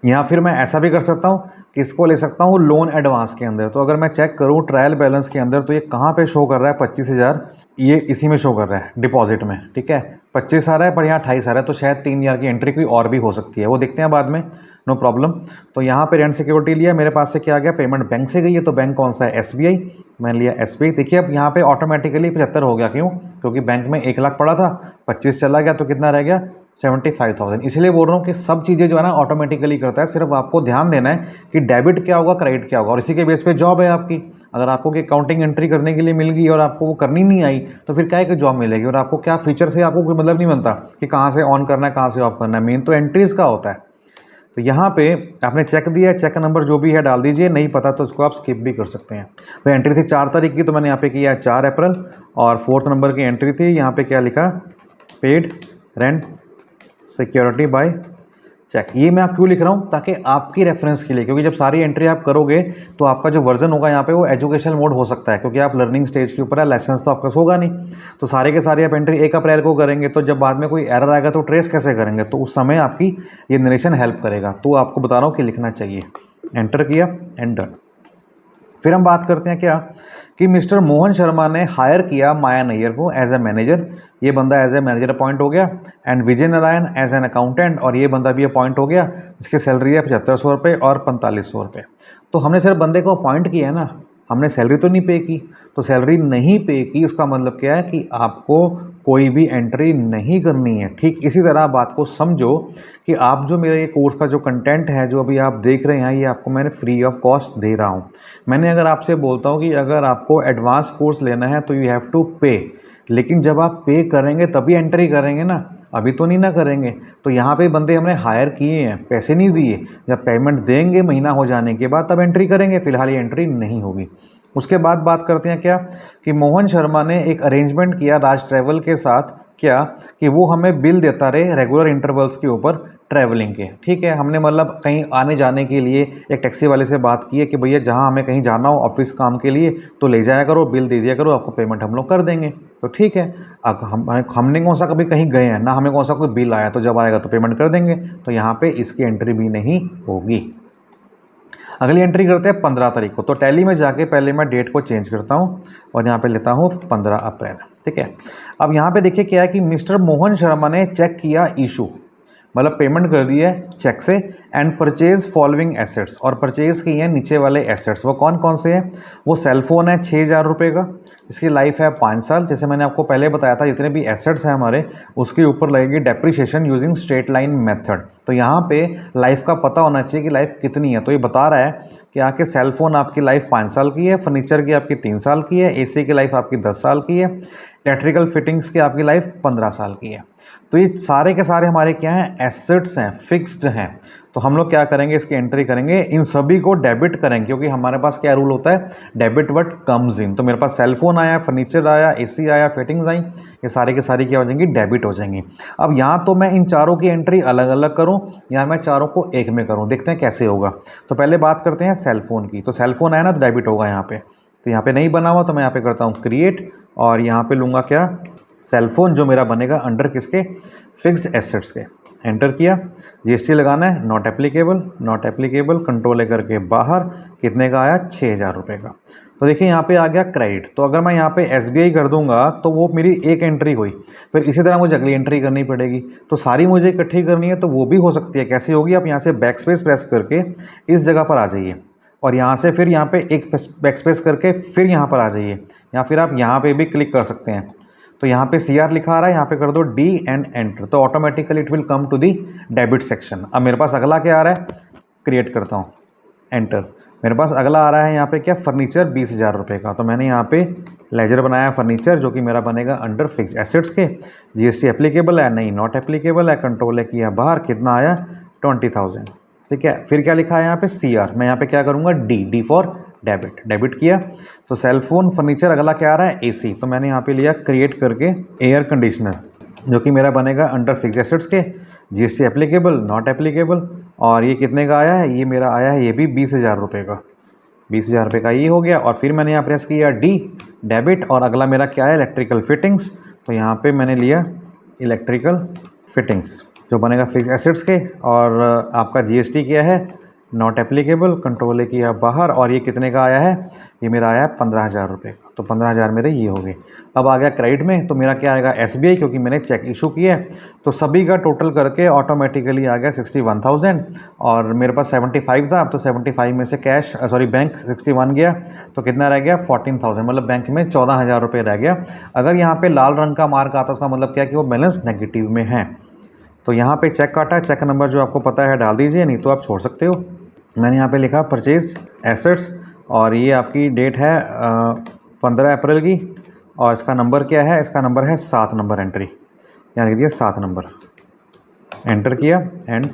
यहाँ फिर मैं ऐसा भी कर सकता हूँ कि इसको ले सकता हूँ लोन एडवांस के अंदर। तो अगर मैं चेक करूँ ट्रायल बैलेंस के अंदर, तो ये कहाँ पे शो कर रहा है, 25,000, ये इसी में शो कर रहा है डिपॉजिट में। ठीक है, 25 आ रहा है पर यहाँ 28 आ रहा है, तो शायद 3,000 की एंट्री कोई और भी हो सकती है, वो देखते हैं बाद में, नो प्रॉब्लम। तो यहाँ पे रेंट सिक्योरिटी लिया, मेरे पास से क्या आ गया, पेमेंट बैंक से गई है, तो बैंक कौन सा है, SBI। मैंने लिया SBI। देखिए अब यहाँ पे ऑटोमेटिकली 75 हो गया, क्यों, क्योंकि बैंक में 1 लाख पड़ा था, 25 चला गया, तो कितना रह गया, 75,000। इसलिए बोल रहा हूँ कि सब चीज़ें जो है ना ऑटोमेटिकली करता है, सिर्फ आपको ध्यान देना है कि डेबिट क्या होगा, क्रेडिट क्या होगा, और इसी के बेस पे जॉब है आपकी। अगर आपको कि अकाउंटिंग एंट्री करने के लिए मिल गई और आपको वो करनी नहीं आई, तो फिर क्या है कि जॉब मिलेगी, और आपको क्या फीचर से आपको कोई मतलब नहीं बनता कि कहाँ से ऑन करना है, कहाँ से ऑफ करना है। मेन तो एंट्रीज़ का होता है। तो यहाँ पे आपने चेक दिया है, चेक नंबर जो भी है डाल दीजिए, नहीं पता तो उसको आप स्किप भी कर सकते हैं। तो एंट्री थी 4 तारीख की, तो मैंने यहाँ पे किया 4 अप्रैल, और 4th नंबर की एंट्री थी, यहाँ पे क्या लिखा, paid rent security by cheque. ये मैं क्यों लिख रहा हूँ, ताकि आपकी रेफरेंस के लिए, क्योंकि जब सारी एंट्री आप करोगे तो आपका जो वर्जन होगा यहाँ पे वो एजुकेशनल मोड हो सकता है, क्योंकि आप लर्निंग स्टेज के ऊपर है, लाइसेंस तो आपका होगा नहीं। तो सारे के सारे आप एंट्री 1 अप्रैल को करेंगे, तो जब बाद में कोई एरर आएगा तो ट्रेस कैसे करेंगे, तो उस समय आपकी ये नरेशन हेल्प करेगा। तो आपको बता रहा हूँ कि लिखना चाहिए। एंटर किया एंड डन। फिर हम बात करते हैं क्या कि मिस्टर मोहन शर्मा ने हायर किया माया नैयर को एज ए मैनेजर। ये बंदा एज ए मैनेजर अपॉइंट हो गया, and Vijay Narayan as an accountant, और ये बंदा भी अपॉइंट हो गया, जिसकी सैलरी है 7500 रुपये और 4500 रुपये। तो हमने सिर्फ बंदे को अपॉइंट किया है ना, हमने सैलरी तो नहीं पे की। तो सैलरी नहीं पे की, उसका मतलब क्या है कि आपको कोई भी एंट्री नहीं करनी है। ठीक इसी तरह बात को समझो कि आप जो मेरे ये कोर्स का जो कंटेंट है, जो अभी आप देख रहे हैं, ये आपको मैंने फ्री ऑफ कॉस्ट दे रहा हूँ। मैंने अगर आपसे बोलता हूँ कि अगर आपको एडवांस कोर्स लेना है तो यू हैव टू पे, लेकिन जब आप पे करेंगे तभी एंट्री करेंगे ना, अभी तो नहीं ना करेंगे। तो यहाँ पे बंदे हमने हायर किए हैं, पैसे नहीं दिए। जब पेमेंट देंगे महीना हो जाने के बाद तब एंट्री करेंगे, फिलहाल ये एंट्री नहीं होगी। उसके बाद बात करते हैं क्या कि मोहन शर्मा ने एक अरेंजमेंट किया राज ट्रैवल के साथ, क्या कि वो हमें बिल देता रहे रेगुलर इंटरवल्स के ऊपर ट्रैवलिंग के। ठीक है, हमने मतलब कहीं आने जाने के लिए एक टैक्सी वाले से बात की है कि भैया जहाँ हमें कहीं जाना हो ऑफिस काम के लिए तो ले जाया करो, बिल दे दिया करो, आपको पेमेंट हम लोग कर देंगे। तो ठीक है, हमने कौन सा कभी कहीं गए हैं ना, हमें कौन सा कोई बिल आया, तो जब आएगा तो पेमेंट कर देंगे। तो यहाँ पे इसकी एंट्री भी नहीं होगी। अगली एंट्री करते हैं 15 तारीख को। तो टैली में जाके पहले मैं डेट को चेंज करता हूँ और यहाँ पे लेता हूँ 15 अप्रैल। ठीक है, अब यहाँ पे देखिए क्या है कि मिस्टर मोहन शर्मा ने चेक किया इशू, मतलब पेमेंट कर दी है चेक से, एंड परचेज फॉलोइंग एसेट्स, और परचेज की हैं नीचे वाले एसेट्स। वो कौन कौन से हैं, वो सेलफोन है 6,000 रुपये का, इसकी लाइफ है 5 साल। जैसे मैंने आपको पहले बताया था, जितने भी एसेट्स हैं हमारे उसके ऊपर लगेगी depreciation using straight line method. तो यहाँ पे लाइफ का पता होना चाहिए कि लाइफ कितनी है। तो ये बता रहा है कि आके सेलफोन आपकी लाइफ 5 साल की है, फर्नीचर की आपकी 3 साल की है, AC की लाइफ आपकी 10 साल की है, इलेक्ट्रिकल फिटिंग्स की आपकी लाइफ 15 साल की है। तो ये सारे के सारे हमारे क्या हैं, एसेट्स हैं, फिक्स्ड हैं। तो हम लोग क्या करेंगे, इसकी एंट्री करेंगे, इन सभी को डेबिट करेंगे, क्योंकि हमारे पास क्या रूल होता है, डेबिट व्हाट कम्स इन। तो मेरे पास सेलफोन आया, फर्नीचर आया, एसी आया, फिटिंग्स आई, ये सारी की सारी क्या हो जाएंगी, डेबिट हो जाएंगी। अब यहाँ तो मैं इन चारों की एंट्री अलग अलग करूँ या मैं चारों को एक में करूँ, देखते हैं कैसे होगा। तो पहले बात करते हैं सेलफोन की। तो सेलफोन आया ना, तो डेबिट होगा यहाँ पे। तो यहाँ पे नहीं बना हुआ तो मैं यहाँ पे करता हूँ क्रिएट, और यहाँ पे लूँगा क्या, सेलफोन, जो मेरा बनेगा अंडर किसके, फिक्स्ड एसेट्स के। एंटर किया, जीएसटी लगाना है, not applicable, not applicable, control लेकर के बाहर, कितने का आया, 6,000 रुपये का। तो देखिए यहाँ पे आ गया क्रेडिट। तो अगर मैं यहाँ पे एसबीआई कर दूंगा तो वो मेरी एक एंट्री हुई, फिर इसी तरह मुझे अगली एंट्री करनी पड़ेगी। तो सारी मुझे इकट्ठी करनी है, तो वो भी हो सकती है। कैसे होगी, आप यहाँ से बैक स्पेस प्रेस करके इस जगह पर आ जाइए, और यहाँ से फिर यहाँ पे एक बैक स्पेस करके फिर यहाँ पर आ जाइए, या फिर आप यहाँ पे भी क्लिक कर सकते हैं। तो यहाँ पे CR लिखा आ रहा है, यहाँ पे कर दो D एंड एंटर, तो automatically it will come to the debit section. अब मेरे पास अगला क्या आ रहा है, क्रिएट करता हूँ, एंटर। मेरे पास अगला आ रहा है यहाँ पे क्या, फर्नीचर 20,000 रुपये का। तो मैंने यहाँ पे लेजर बनाया फर्नीचर, जो कि मेरा बनेगा अंडर फिक्स एसेट्स के। जीएसटी एप्लीकेबल है, नहीं, नॉट एप्लीकेबल है, कंट्रोल है किया बाहर, कितना आया, 20,000। ठीक है, फिर क्या लिखा है यहाँ पे, CR। मैं यहाँ पे क्या करूँगा, D फॉर डेबिट, डेबिट किया। तो सेलफोन, फर्नीचर, अगला क्या आ रहा है, AC। तो मैंने यहाँ पे लिया क्रिएट करके एयर कंडीशनर, जो कि मेरा बनेगा अंडर फिक्स एसेट्स के। जीएसटी एप्लीकेबल, नॉट एप्लीकेबल, और ये कितने का आया है, ये मेरा आया है, ये भी 20,000 रुपये का, 20,000 रुपये का ये हो गया। और फिर मैंने यहाँ प्रेस किया D, डेबिट, और अगला मेरा क्या है, इलेक्ट्रिकल फिटिंग्स। तो यहाँ पे मैंने लिया इलेक्ट्रिकल फिटिंग्स, जो बनेगा फिक्स एसेट्स के। और आपका जीएसटी क्या है, नॉट एप्लीकेबल, कंट्रोल किया बाहर, और ये कितने का आया है, ये मेरा आया है 15,000 रुपये का। तो 15,000 मेरे ये हो गए। अब आ गया क्रेडिट में, तो मेरा क्या आएगा, SBI, क्योंकि मैंने चेक इशू किया है। तो सभी का टोटल करके ऑटोमेटिकली आ गया 61,000, और मेरे पास 75 था। अब तो 75 में से कैश, सॉरी बैंक 61 गया, तो कितना रह गया, 14,000, मतलब बैंक में 14,000 रुपये रह गया। अगर यहाँ पे लाल रंग का मार्क आता है, उसका मतलब क्या कि वो बैलेंस नेगेटिव में है। तो यहाँ पे चेक काटा है, चेक नंबर जो आपको पता है डाल दीजिए, नहीं तो आप छोड़ सकते हो। मैंने यहाँ पे लिखा परचेज एसेट्स, और ये आपकी डेट है 15 अप्रैल की, और इसका नंबर क्या है, इसका नंबर है 7 नंबर एंट्री, यहाँ लिख दिया 7 नंबर, एंटर किया एंड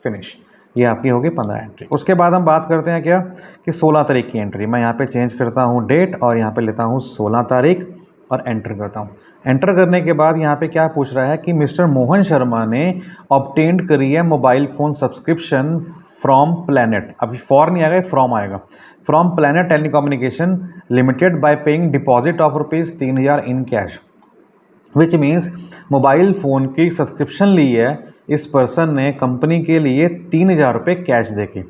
फिनिश। ये आपकी होगी 15 एंट्री। उसके बाद हम बात करते हैं क्या, कि 16 तारीख की एंट्री। मैं यहाँ पे चेंज करता हूँ डेट, और यहाँ पे लेता हूँ 16 तारीख, और एंटर करता हूँ। एंटर करने के बाद यहाँ पे क्या पूछ रहा है कि मिस्टर मोहन शर्मा ने ऑब्टेन्ड करी है mobile phone subscription from planet. अभी फॉर नहीं आएगा, फ्रॉम आएगा, from planet telecommunication limited by paying deposit of ₹3,000 in cash, which means mobile phone की सब्सक्रिप्शन ली है इस पर्सन ने कंपनी के लिए 3,000 रुपये कैश देके।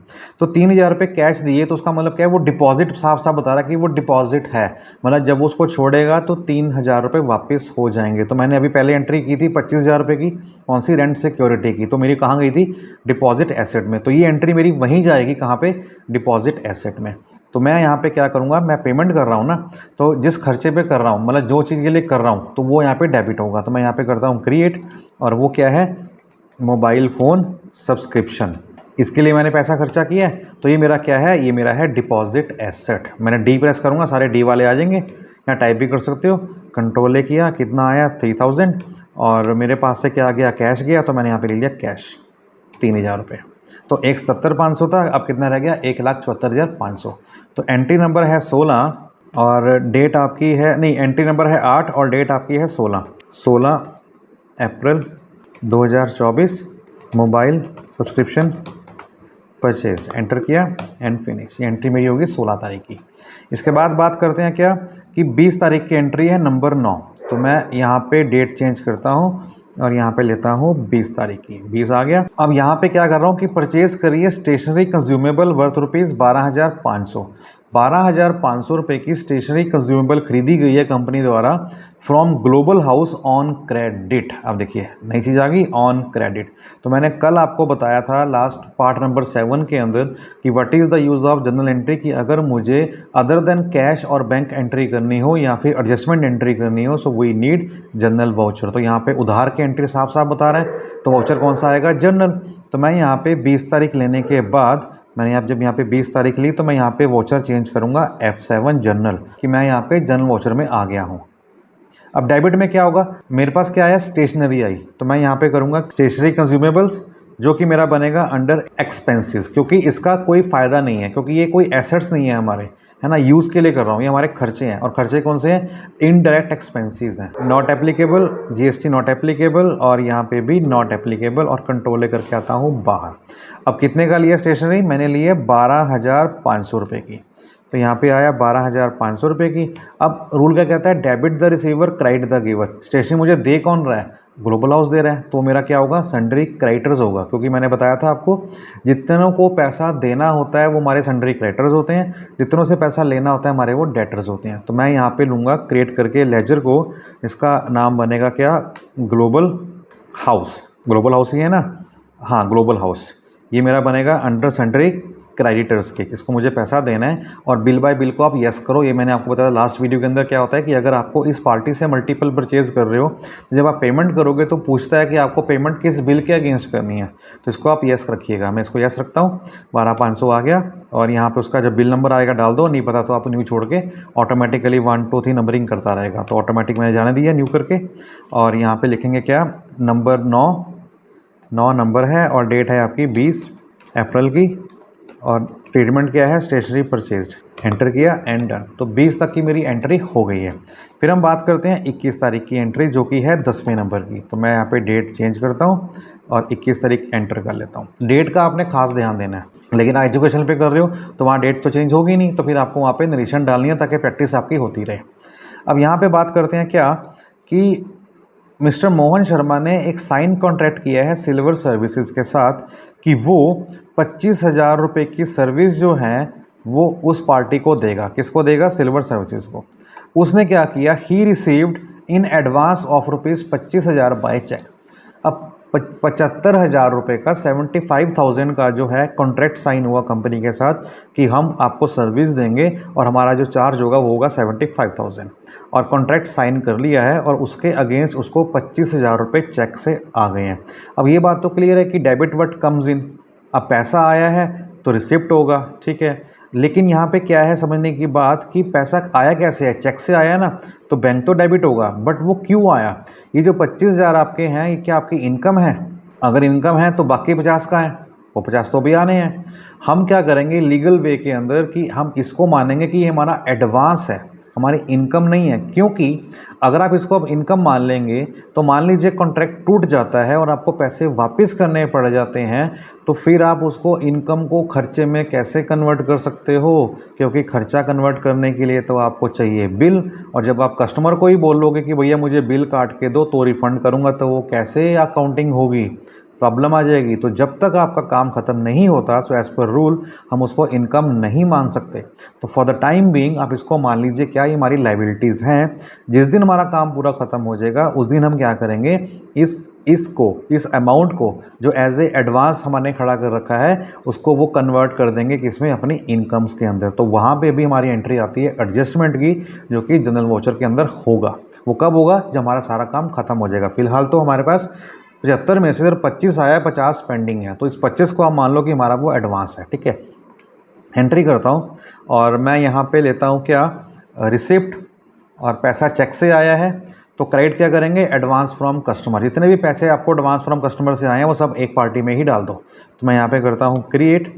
तो 3,000 रुपये कैश दिए, तो उसका मतलब क्या है, वो डिपॉजिट साफ साफ बता रहा है कि वो डिपॉजिट है, मतलब जब वो उसको छोड़ेगा तो 3,000 रुपये वापस हो जाएंगे। तो मैंने अभी पहले एंट्री की थी 25,000 रुपये की, कौन सी, रेंट सिक्योरिटी की। तो मेरी कहाँ गई थी, डिपॉजिट एसेट में। तो ये एंट्री मेरी वहीं जाएगी, कहाँ पे, डिपॉजिट एसेट में। तो मैं यहाँ पे क्या करूँगा, मैं पेमेंट कर रहा हूँ ना, तो जिस खर्चे पे कर रहा हूँ, मतलब जो चीज़ के लिए कर रहा हूँ, तो वो यहाँ पे डेबिट होगा। तो मैं यहाँ पे करता हूँ क्रिएट, और वो क्या है, मोबाइल फ़ोन सब्सक्रिप्शन, इसके लिए मैंने पैसा खर्चा किया है। तो ये मेरा क्या है, ये मेरा है डिपॉजिट एसेट। मैंने D प्रेस करूँगा, सारे D वाले आ जाएंगे, यहाँ टाइप भी कर सकते हो। कंट्रोल ए किया, कितना आया, 3,000, और मेरे पास से क्या आ गया, कैश गया। तो मैंने यहाँ पे ले लिया कैश 3,000 रुपये। तो 1,77,500 था, अब कितना रह गया, 1,74,500। तो एंट्री नंबर है 16, और डेट आपकी है, नहीं, एंट्री नंबर है 8, और डेट आपकी है 16 अप्रैल 2024, मोबाइल सब्सक्रिप्शन परचेज, एंटर किया एंड फिनिश। ये एंट्री मेरी होगी 16 तारीख की। इसके बाद बात करते हैं क्या, कि 20 तारीख की एंट्री है नंबर 9। तो मैं यहाँ पे डेट चेंज करता हूँ, और यहाँ पे लेता हूँ 20 तारीख की, 20 आ गया। अब यहाँ पे क्या कर रहा हूँ कि परचेज करिए स्टेशनरी कंज्यूमेबल वर्थ ₹12,500। 12,500 रुपये की स्टेशनरी कंज्यूमेबल खरीदी गई है कंपनी द्वारा from global house on credit. अब देखिए नई चीज़ आ गई, ऑन क्रेडिट। तो मैंने कल आपको बताया था लास्ट पार्ट नंबर 7 के अंदर कि what is the use of general entry, कि अगर मुझे अदर देन कैश और बैंक एंट्री करनी हो या फिर एडजस्टमेंट एंट्री करनी हो, so we need general voucher. तो यहाँ पे उधार की एंट्री साफ साफ बता रहे हैं, तो वाउचर कौन सा आएगा, जनरल। तो मैं यहाँ पे 20 तारीख लेने के बाद, मैंने जब यहाँ पे 20 तारीख ली, तो मैं यहाँ पे वाउचर चेंज करूँगा F7 जनरल, कि मैं यहाँ पे जनरल वाउचर में आ गया हूँ। अब डेबिट में क्या होगा, मेरे पास क्या आया, स्टेशनरी आई। तो मैं यहाँ पे करूँगा स्टेशनरी कंज्यूमेबल्स जो कि मेरा बनेगा अंडर एक्सपेंसेस, क्योंकि इसका कोई फ़ायदा नहीं है, क्योंकि ये कोई एसेट्स नहीं है हमारे, है ना, यूज़ के लिए कर रहा हूँ, ये हमारे खर्चे हैं। और खर्चे कौन से हैं? इनडायरेक्ट एक्सपेंसेस हैं। Not applicable, GST not applicable, और यहाँ पे भी नॉट एप्लीकेबल, और कंट्रोल करके आता हूँ बाहर। अब कितने का लिया स्टेशनरी? मैंने लिया 12,500 रुपये की, तो यहाँ पे आया 12,500 रुपये की। अब रूल क्या कहता है? Debit the receiver, credit the giver. Stationery मुझे दे कौन रहा है? ग्लोबल हाउस दे रहा है, तो मेरा क्या होगा? सन्ड्री क्रेडिटर्स होगा, क्योंकि मैंने बताया था आपको जितनों को पैसा देना होता है वो हमारे सन्ड्री क्रेडिटर्स होते हैं, जितनों से पैसा लेना होता है हमारे वो डेटर्स होते हैं। तो मैं यहाँ पे लूँगा क्रिएट करके लेजर को, इसका नाम बनेगा क्या? Global house. ग्लोबल हाउस ही है ना? हाँ, ग्लोबल हाउस। ये मेरा बनेगा अंडर सन्ड्री क्रेडिटर्स के, इसको मुझे पैसा देना है। और बिल बाय बिल को आप यस करो। ये मैंने आपको बताया लास्ट वीडियो के अंदर क्या होता है कि अगर आपको इस पार्टी से मल्टीपल परचेज कर रहे हो, तो जब आप पेमेंट करोगे तो पूछता है कि आपको पेमेंट किस बिल के अगेंस्ट करनी है, तो इसको आप यस रखिएगा। मैं इसको यस रखता हूँ। 12,500 आ गया, और यहाँ पे उसका जब बिल नंबर आएगा डाल दो, नहीं पता तो आप न्यू छोड़ के ऑटोमेटिकली 1 2 3 नंबरिंग करता रहेगा, तो ऑटोमेटिक मैंने जाने दिया न्यू करके। और यहाँ पर लिखेंगे क्या? नंबर 9 नंबर है, और डेट है आपकी 20 अप्रैल की, और ट्रीटमेंट क्या है? Stationery purchased. एंटर किया एंड डन। तो 20 तक की मेरी एंट्री हो गई है। फिर हम बात करते हैं 21 तारीख की एंट्री, जो कि है 10वें नंबर की। तो मैं यहाँ पे डेट चेंज करता हूँ और 21 तारीख एंटर कर लेता हूँ। डेट का आपने खास ध्यान देना है, लेकिन एजुकेशन पे कर रहे हो तो वहाँ डेट तो चेंज होगी नहीं, तो फिर आपको वहाँ पे निरीक्षण डालनी है ताकि प्रैक्टिस आपकी होती रहे। अब यहाँ पर बात करते हैं क्या कि मिस्टर मोहन शर्मा ने एक साइन कॉन्ट्रैक्ट किया है सिल्वर सर्विसेज के साथ कि वो 25,000 रुपये की सर्विस जो है वो उस पार्टी को देगा। किसको देगा? सिल्वर सर्विसेज को। उसने क्या किया? He received in advance of ₹25,000 by cheque. अब 75,000 रुपये का 75,000 का जो है कॉन्ट्रैक्ट साइन हुआ कंपनी के साथ कि हम आपको सर्विस देंगे और हमारा जो चार्ज होगा वो होगा 75,000, और कॉन्ट्रैक्ट साइन कर लिया है, और उसके अगेंस्ट उसको 25,000 रुपये चेक से आ गए हैं। अब ये बात तो क्लियर है कि डेबिट व्हाट कम्स इन, अब पैसा आया है तो रिसिप्ट होगा, ठीक है। लेकिन यहाँ पे क्या है समझने की बात कि पैसा आया कैसे है? चेक से आया ना, तो बैंक तो डेबिट होगा, बट वो क्यों आया? ये जो 25,000 आपके हैं, ये क्या आपकी इनकम है? अगर इनकम है तो बाकी 50 का है, वो 50 तो भी आने हैं। हम क्या करेंगे लीगल वे के अंदर कि हम इसको मानेंगे कि ये हमारा एडवांस है, हमारी इनकम नहीं है। क्योंकि अगर आप इसको अब इनकम मान लेंगे तो मान लीजिए कॉन्ट्रैक्ट टूट जाता है और आपको पैसे वापस करने पड़ जाते हैं, तो फिर आप उसको इनकम को खर्चे में कैसे कन्वर्ट कर सकते हो? क्योंकि खर्चा कन्वर्ट करने के लिए तो आपको चाहिए बिल, और जब आप कस्टमर को ही बोलोगे कि भैया मुझे बिल काट के दो तो रिफ़ंड करूँगा, तो वो कैसे अकाउंटिंग होगी? प्रॉब्लम आ जाएगी। तो जब तक आपका काम ख़त्म नहीं होता, सो एज़ पर रूल हम उसको इनकम नहीं मान सकते। तो फॉर द टाइम बीइंग आप इसको मान लीजिए क्या ये हमारी लाइबिलिटीज़ हैं। जिस दिन हमारा काम पूरा ख़त्म हो जाएगा उस दिन हम क्या करेंगे, इस अमाउंट को जो एज ए एडवांस हमने खड़ा कर रखा है उसको वो कन्वर्ट कर देंगे किसमें? अपनी इनकम्स के अंदर। तो वहाँ पे भी हमारी एंट्री आती है एडजस्टमेंट की, जो कि जनरल वाउचर के अंदर होगा। वो कब होगा? जब हमारा सारा काम ख़त्म हो जाएगा। फिलहाल तो हमारे पास 75 में से सिर्फ 25 आया है, 50 पेंडिंग है, तो इस 25 को आप मान लो कि हमारा वो एडवांस है, ठीक है। एंट्री करता हूँ और मैं यहाँ पे लेता हूँ क्या? रिसिप्ट, और पैसा चेक से आया है तो क्रेडिट क्या करेंगे? Advance from customer. जितने भी पैसे आपको एडवांस फ्रॉम कस्टमर से आए हैं वो सब एक पार्टी में ही डाल दो। तो मैं यहाँ पे करता हूँ क्रिएट,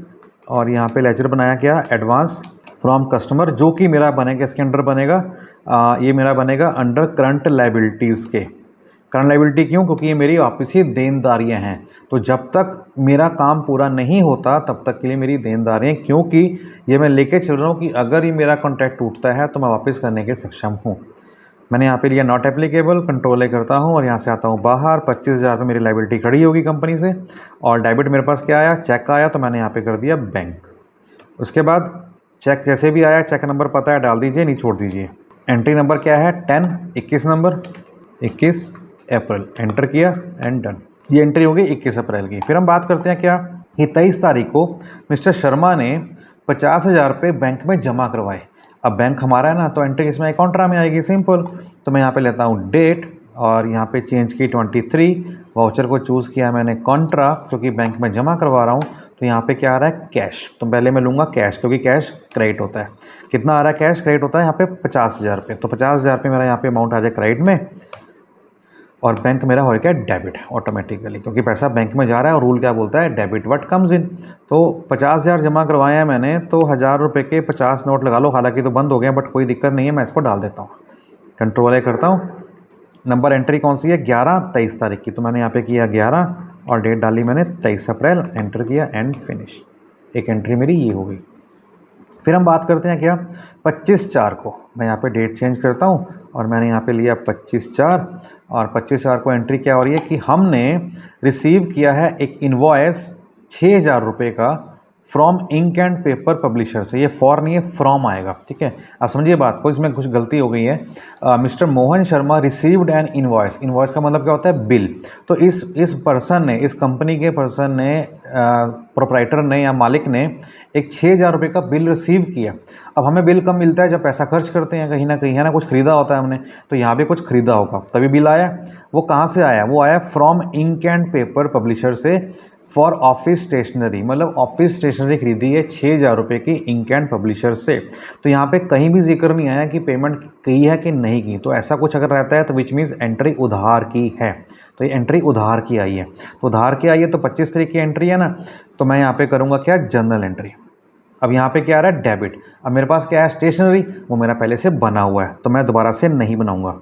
और यहाँ पे लेजर बनाया क्या? एडवांस फ्रॉम कस्टमर, जो कि मेरा बनेगा इसके अंडर बनेगा ये मेरा बनेगा अंडर करंट लाइबिलिटीज़ के। करंट लाइबिलिटी क्यों? क्योंकि ये मेरी वापसी देनदारियाँ हैं। तो जब तक मेरा काम पूरा नहीं होता तब तक के लिए मेरी देनदारियाँ, क्योंकि ये मैं लेके चल रहा हूँ कि अगर ये मेरा कॉन्ट्रैक्ट टूटता है तो मैं वापस करने के सक्षम हूँ। मैंने यहाँ पे लिया नॉट एप्लीकेबल, कंट्रोल करता हूँ और यहाँ से आता हूँ बाहर। 25,000 पे मेरी लाइबिलिटी खड़ी होगी कंपनी से, और डेबिट मेरे पास क्या आया? चेक आया, तो मैंने यहाँ पे कर दिया बैंक। उसके बाद चेक जैसे भी आया, चेक नंबर पता है डाल दीजिए, नहीं छोड़ दीजिए। एंट्री नंबर क्या है? 21 नंबर, 21 अप्रैल। एंटर किया एंड डन। ये एंट्री होगी 21 अप्रैल की। फिर हम बात करते हैं क्या कि 23 तारीख को मिस्टर शर्मा ने 50,000 रुपये बैंक में जमा करवाए। अब बैंक हमारा है ना, तो एंट्री इसमें कॉन्ट्रा में आएगी, सिंपल। तो मैं यहाँ पे लेता हूँ डेट, और यहाँ पे चेंज की 23, वाउचर को चूज़ किया मैंने कॉन्ट्रा, क्योंकि बैंक में जमा करवा रहा हूँ। तो यहाँ पे क्या आ रहा है? कैश। तो पहले मैं लूँगा कैश, क्योंकि कैश क्रेडिट होता है। कितना आ रहा है कैश क्रेडिट होता है यहाँ पे? 50,000 रुपये। तो 50,000 रुपये मेरा यहाँ पे अमाउंट आ जाए क्रेडिट में। और बैंक मेरा हो गया डेबिट ऑटोमेटिकली, क्योंकि पैसा बैंक में जा रहा है और रूल क्या बोलता है, डेबिट व्हाट कम्स इन। तो 50,000 जमा करवाए हैं मैंने, तो 1,000 रुपये के 50 नोट लगा लो, हालांकि तो बंद हो गए बट कोई दिक्कत नहीं है, मैं इसको डाल देता हूँ। कंट्रोल ए करता हूँ, नंबर एंट्री कौन सी है, 11/23 तारीख की, तो मैंने यहाँ पे किया 11 और डेट डाली मैंने 23 अप्रैल, एंटर किया एंड फिनिश। एक एंट्री मेरी ये हो गई। फिर हम बात करते हैं क्या, 25/4 को मैं यहाँ पे डेट चेंज करता हूँ और मैंने यहाँ पे लिया 25/4 और 25/4 को एंट्री क्या हो रही है कि हमने रिसीव किया है एक इनवॉइस 6,000 रुपये का from ink and paper publisher से। ये फॉर नहीं है, फ्रॉम आएगा, ठीक है। आप समझिए बात को, इसमें कुछ गलती हो गई है। Mister Mohan Sharma received an invoice, invoice का मतलब क्या होता है, बिल। तो इस पर्सन ने, इस कंपनी के पर्सन ने, प्रोप्राइटर ने या मालिक ने एक 6,000 रुपये का बिल रिसीव किया। अब हमें बिल कब मिलता है, जब पैसा खर्च करते हैं कहीं ना कहीं, है ना, कुछ खरीदा होता है हमने, तो यहाँ पे कुछ खरीदा होगा तभी बिल आया। वो कहाँ से आया, वो आया from ink and paper publisher से फॉर ऑफिस स्टेशनरी, मतलब ऑफिस स्टेशनरी खरीदी है 6,000 रुपये की इंक एंड पब्लिशर से। तो यहाँ पे कहीं भी जिक्र नहीं आया कि पेमेंट की है कि नहीं की। तो ऐसा कुछ अगर रहता है तो विच मीन्स एंट्री उधार की है, तो ये एंट्री उधार की आई है। तो उधार की आई है तो 25 तारीख की एंट्री है ना, तो मैं यहाँ पे करूँगा क्या, जनरल एंट्री। अब यहाँ पे क्या आ रहा है, डेबिट। अब मेरे पास क्या है, स्टेशनरी, वो मेरा पहले से बना हुआ है, तो मैं दोबारा से नहीं बनाऊंगा।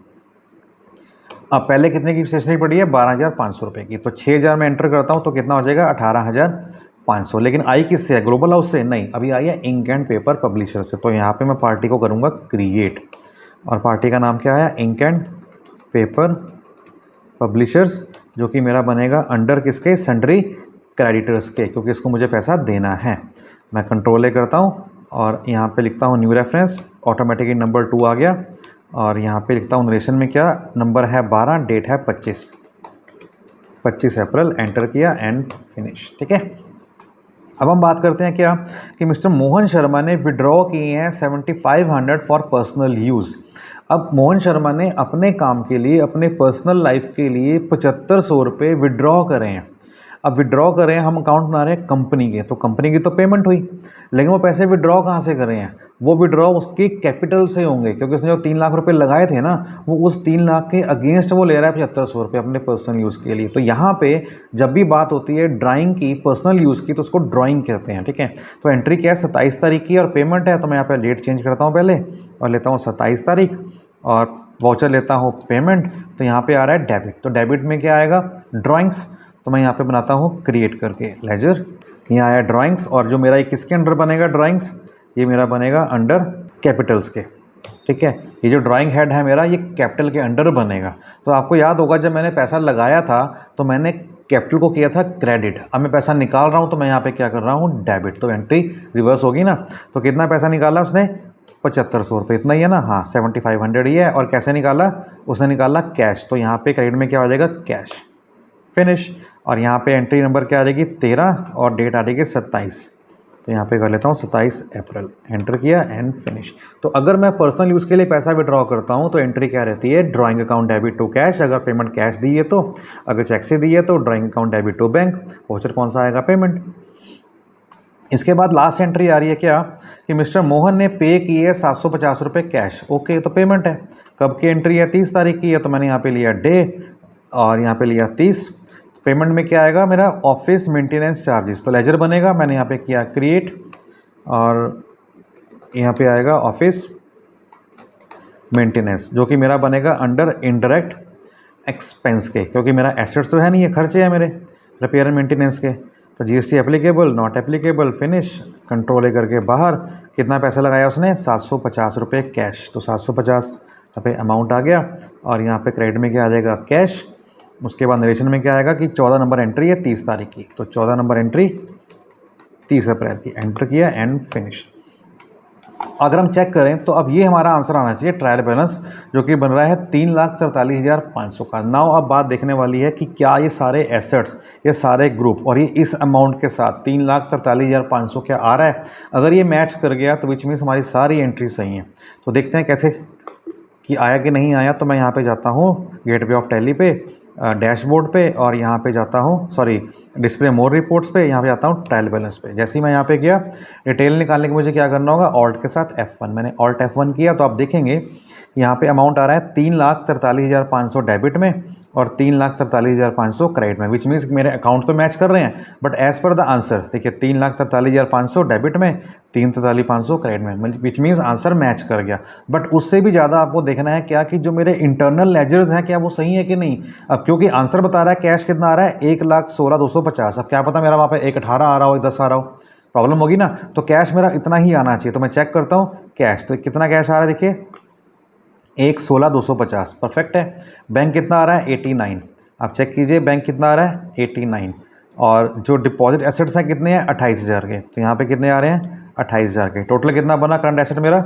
अब पहले कितने की स्टेशनरी पड़ी है, 12,500 रुपये की, तो 6,000 में एंटर करता हूँ तो कितना हो जाएगा, 18,500। लेकिन आई किससे है, ग्लोबल हाउस से नहीं, अभी आई है इंक एंड पेपर पब्लिशर से। तो यहाँ पे मैं पार्टी को करूँगा क्रिएट, और पार्टी का नाम क्या है, इंक एंड पेपर पब्लिशर्स, जो कि मेरा बनेगा अंडर किसके, सन्ड्री क्रेडिटर्स के, क्योंकि इसको मुझे पैसा देना है। मैं कंट्रोल ए करता हूँ और यहाँ पे लिखता हूँ न्यू रेफरेंस, ऑटोमेटिकली नंबर 2 आ गया, और यहाँ पे लिखता हूँ नरेशन में क्या नंबर है, 12, डेट है 25 अप्रैल, एंटर किया एंड फिनिश, ठीक है। अब हम बात करते हैं क्या कि मिस्टर मोहन शर्मा ने विड्रॉ किए हैं 7,500 फॉर पर्सनल यूज़। अब मोहन शर्मा ने अपने काम के लिए, अपने पर्सनल लाइफ के लिए 7,500 रुपये विड्रॉ करें हैं। अब विड्रॉ करें, हम अकाउंट बना रहे हैं कंपनी के, तो कंपनी की तो पेमेंट हुई, लेकिन वो पैसे विड्रॉ कहाँ से करें हैं, वो विड्रॉ उसकी कैपिटल से होंगे, क्योंकि उसने जो 3 लाख रुपए लगाए थे ना, वो उस 3 लाख के अगेंस्ट वो ले रहा है 7,500 रुपये अपने पर्सनल यूज़ के लिए। तो यहाँ पे जब भी बात होती है ड्राइंग की, पर्सनल यूज़ की, तो उसको ड्राइंग कहते हैं, ठीक है। तो एंट्री क्या है, 27 तारीख की, और पेमेंट है, तो मैं यहाँ पे डेट चेंज करता हूँ पहले और लेता हूँ 27 तारीख, और वाउचर लेता हूँ पेमेंट। तो यहाँ पे आ रहा है डेबिट, तो डेबिट में क्या आएगा, ड्राइंग्स, तो मैं यहाँ पे बनाता हूँ क्रिएट करके लेजर, यहाँ आया ड्राइंग्स, और जो मेरा किसके अंडर बनेगा ड्राइंग्स, ये मेरा बनेगा अंडर कैपिटल्स के, ठीक है। ये जो ड्राइंग हेड है मेरा, ये कैपिटल के अंडर बनेगा। तो आपको याद होगा जब मैंने पैसा लगाया था तो मैंने कैपिटल को किया था क्रेडिट, अब मैं पैसा निकाल रहा हूँ तो मैं यहाँ पे क्या कर रहा हूँ, डेबिट। तो एंट्री रिवर्स होगी ना। तो कितना पैसा निकाला उसने, 7,500 रुपये, इतना ही है ना, हाँ 7,500 ही है। और कैसे निकाला, उसने निकाला कैश, तो यहाँ पे क्रेडिट में क्या हो जाएगा, कैश, फिनिश। और यहाँ पे एंट्री नंबर क्या आ जाएगी, 13, और डेट आ जाएगी 27। तो यहाँ पे कर लेता हूँ 27 अप्रैल, एंटर किया एंड फिनिश। तो अगर मैं पर्सनल यूज़ के लिए पैसा विड्रॉ करता हूँ तो एंट्री क्या रहती है, drawing account debit to cash, अगर पेमेंट कैश दी है तो, अगर चेक से दी है तो drawing account debit to bank, voucher कौन सा आएगा, पेमेंट। इसके बाद लास्ट एंट्री आ रही है क्या कि मिस्टर मोहन ने पे किए है 750 रुपये कैश, ओके, तो पेमेंट है। कब की एंट्री है, 30 तारीख की है, तो मैंने यहाँ पे लिया डे और यहाँ पे लिया 30। पेमेंट में क्या आएगा मेरा, ऑफिस मेंटेनेंस चार्जेस, तो लेजर बनेगा, मैंने यहाँ पे किया क्रिएट, और यहाँ पे आएगा ऑफिस मेंटेनेंस, जो कि मेरा बनेगा अंडर इनडायरेक्ट एक्सपेंस के, क्योंकि मेरा एसेट्स तो है नहीं, ये खर्चे हैं मेरे रिपेयर एंड मेंटेनेंस के। तो GST applicable, not applicable, finish, control ए करके बाहर। कितना पैसा लगाया उसने, 750 रुपये कैश, तो 750 रुपये अमाउंट आ गया। और यहाँ पे क्रेडिट में क्या आ जाएगा, कैश। उसके बाद नरेशन में क्या आएगा कि 14 नंबर एंट्री है 30 तारीख की, तो 14 नंबर एंट्री 30 अप्रैल की, एंटर किया एंड फिनिश। अगर हम चेक करें तो अब ये हमारा आंसर आना चाहिए, ट्रायल बैलेंस, जो कि बन रहा है 3,43,500 का। नाउ अब बात देखने वाली है कि क्या ये सारे एसेट्स, ये सारे ग्रुप और ये इस अमाउंट के साथ 3,43,500 क्या आ रहा है। अगर ये मैच कर गया तो विच मीन्स हमारी सारी एंट्री सही हैं। तो देखते हैं कैसे कि आया कि नहीं आया। तो मैं यहाँ पे जाता हूँ गेटवे ऑफ टैली पे, डैशबोर्ड पे और यहाँ पे जाता हूँ, सॉरी डिस्प्ले मोर रिपोर्ट्स पे, यहाँ पे जाता हूँ ट्रायल बैलेंस पे। जैसे ही मैं यहाँ पे गया, डिटेल निकालने के मुझे क्या करना होगा, ऑल्ट के साथ F1, मैंने ऑल्ट F1 किया तो आप देखेंगे यहाँ पे अमाउंट आ रहा है 3,43,500 डेबिट में और 3,43,500 क्रेडिट में, विच मीन्स मेरे अकाउंट तो मैच कर रहे हैं, but as per the answer देखिए 3,43,500 डेबिट में, 3,43,500 क्रेडिट में, विच मीन्स आंसर मैच कर गया। बट उससे भी ज़्यादा आपको देखना है क्या कि जो मेरे इंटरनल लेजर्स हैं क्या वो सही है कि नहीं। अब क्योंकि आंसर बता रहा है कैश कितना आ रहा है 1,16,250, अब क्या पता मेरा वहाँ पे 1,18 आ रहा हो, 10 आ रहा हो, प्रॉब्लम होगी ना। तो कैश मेरा इतना ही आना चाहिए, तो मैं चेक करता हूँ कैश, तो कितना कैश आ रहा है देखिए 1,16,250, परफेक्ट है। बैंक कितना आ रहा है 89, आप चेक कीजिए बैंक कितना आ रहा है 89, और जो डिपॉजिट एसेट्स हैं कितने हैं 28,000 के, तो यहाँ पे कितने आ रहे हैं 28,000 के। टोटल कितना बना करंट एसेट मेरा,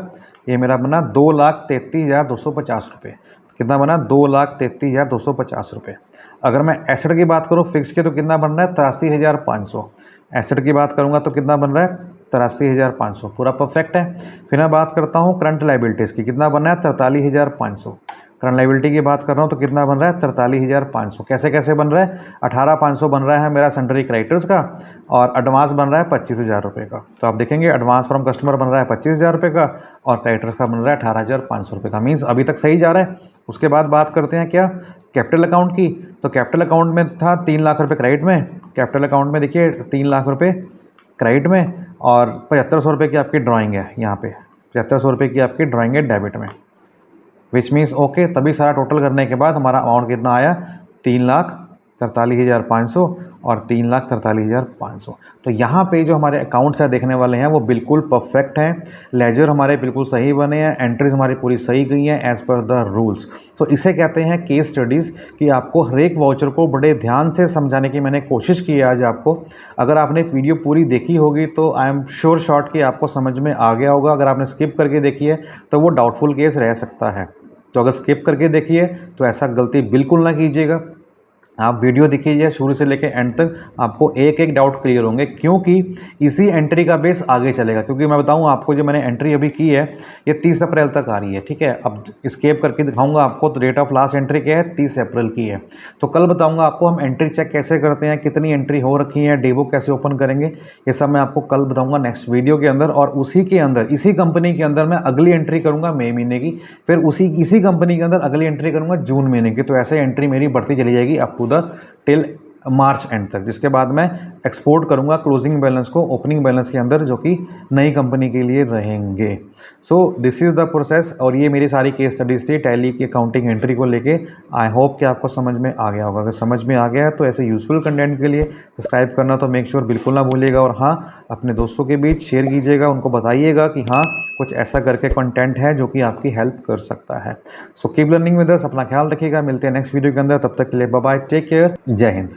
ये मेरा बना 2,33,250 रुपये। कितना बना 2,33,250 रुपये। अगर मैं एसेट की बात करूँ फिक्स के तो कितना बन रहा है 83,500, एसेट की बात करूँगा तो कितना बन रहा है 83,500, पूरा परफेक्ट है। फिर मैं बात करता हूँ करंट लाइबिलिटीज़ की, कितना बन रहा है 43,500। करंट लाइबिलिटी की बात कर रहा हूँ तो कितना बन रहा है 43,500। कैसे कैसे बन रहा है, 18,500 बन रहा है मेरा सन्ड्री क्रेडिटर्स का, और एडवांस बन रहा है 25,000 रुपये का। तो आप देखेंगे एडवांस फ्रॉम कस्टमर बन रहा है 25,000 रुपये का और क्रेडिटर्स का बन रहा है 18,500 रुपये का, मीन्स अभी तक सही जा रहा है। उसके बाद बात करते हैं क्या कैपिटल अकाउंट की, तो कैपिटल अकाउंट में था 3 लाख रुपये क्रेडिट में, कैपिटल अकाउंट में देखिए 3 लाख रुपये क्रेडिट में और 7,500 रुपये की आपकी ड्राइंग है, यहाँ पे 7,500 रुपये की आपकी ड्राइंग है डेबिट में, विच मीन्स ओके। तभी सारा टोटल करने के बाद हमारा अमाउंट कितना आया 3,43,500 और 3,43,500। तो यहाँ पे जो हमारे अकाउंट्स है देखने वाले हैं वो बिल्कुल परफेक्ट हैं, लेजर हमारे बिल्कुल सही बने हैं, एंट्रीज हमारी पूरी सही गई हैं एज़ पर द रूल्स। तो इसे कहते हैं केस स्टडीज़, कि आपको हर एक वाउचर को बड़े ध्यान से समझाने की मैंने कोशिश की है आज आपको। अगर आपने वीडियो पूरी देखी होगी तो आई एम श्योर शॉट कि आपको समझ में आ गया होगा। अगर आपने स्किप करके देखी है तो वो डाउटफुल केस रह सकता है, तो अगर स्किप करके देखिए तो ऐसा गलती बिल्कुल ना कीजिएगा। आप वीडियो देखिए शुरू से लेकर एंड तक, आपको एक एक डाउट क्लियर होंगे, क्योंकि इसी एंट्री का बेस आगे चलेगा। क्योंकि मैं बताऊं आपको, जो मैंने एंट्री अभी की है ये 30 अप्रैल तक आ रही है, ठीक है। अब स्केप करके दिखाऊंगा आपको, तो डेट ऑफ लास्ट एंट्री क्या है 30 अप्रैल की है। तो कल बताऊंगा आपको हम एंट्री चेक कैसे करते हैं, कितनी एंट्री हो रखी है, डेबो कैसे ओपन करेंगे, ये सब मैं आपको कल बताऊँगा नेक्स्ट वीडियो के अंदर। और उसी के अंदर, इसी कंपनी के अंदर मैं अगली एंट्री करूँगा मई महीने की, फिर इसी कंपनी के अंदर अगली एंट्री करूँगा जून महीने की। तो ऐसे एंट्री मेरी बढ़ती चली जाएगी up to the till March end तक, जिसके बाद मैं एक्सपोर्ट करूंगा क्लोजिंग बैलेंस को ओपनिंग बैलेंस के अंदर, जो कि नई कंपनी के लिए रहेंगे। So this is the process, और ये मेरी सारी केस स्टडीज़ थी टैली की अकाउंटिंग एंट्री को लेके। आई होप कि आपको समझ में आ गया होगा। अगर समझ में आ गया है तो ऐसे यूजफुल कंटेंट के लिए सब्सक्राइब करना तो मेक श्योर बिल्कुल ना भूलिएगा, और हाँ अपने दोस्तों के बीच शेयर कीजिएगा, उनको बताइएगा कि हाँ कुछ ऐसा करके कंटेंट है जो कि आपकी हेल्प कर सकता है। So keep learning with us, अपना ख्याल रखिएगा, मिलते हैं नेक्स्ट वीडियो के अंदर, तब तक के लिए बाय बाय, टेक केयर, जय हिंद।